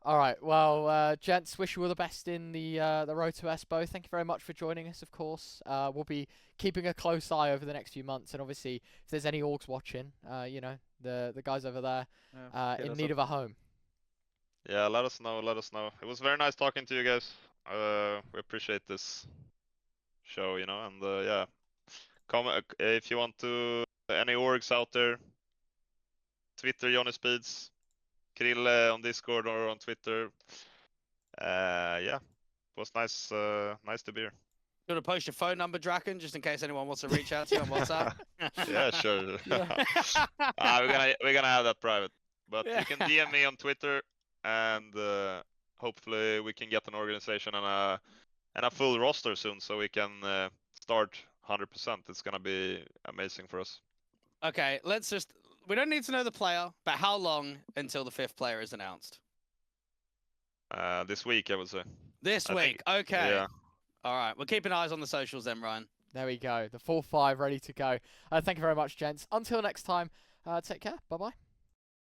All right. Well, gents, wish you all the best in the road to Espo. Thank you very much for joining us. Of course, we'll be keeping a close eye over the next few months, and obviously, if there's any orgs watching, the guys over there Yeah, hit in us need up. of a home. Yeah, let us know. Let us know. It was very nice talking to you guys. We appreciate this show, and yeah. Comment if you want to. Any orgs out there? Twitter, Johnny Speeds, Krill on Discord or on Twitter. Yeah, it was nice. Nice to be here. You want to post your phone number, Draken, just in case anyone wants to reach out to you on WhatsApp? Yeah, sure. Yeah. We're gonna have that private, but Yeah. you can DM me on Twitter, and hopefully we can get an organization and a full roster soon, so we can start 100%. It's gonna be amazing for us. Okay, we don't need to know the player, but how long until the 5th player is announced? This week, I would say. This I week. think- Okay. Yeah. All right. We're keeping eyes on the socials then, Ryan. There we go. The 4-5 ready to go. Thank you very much, gents. Until next time, take care. Bye-bye.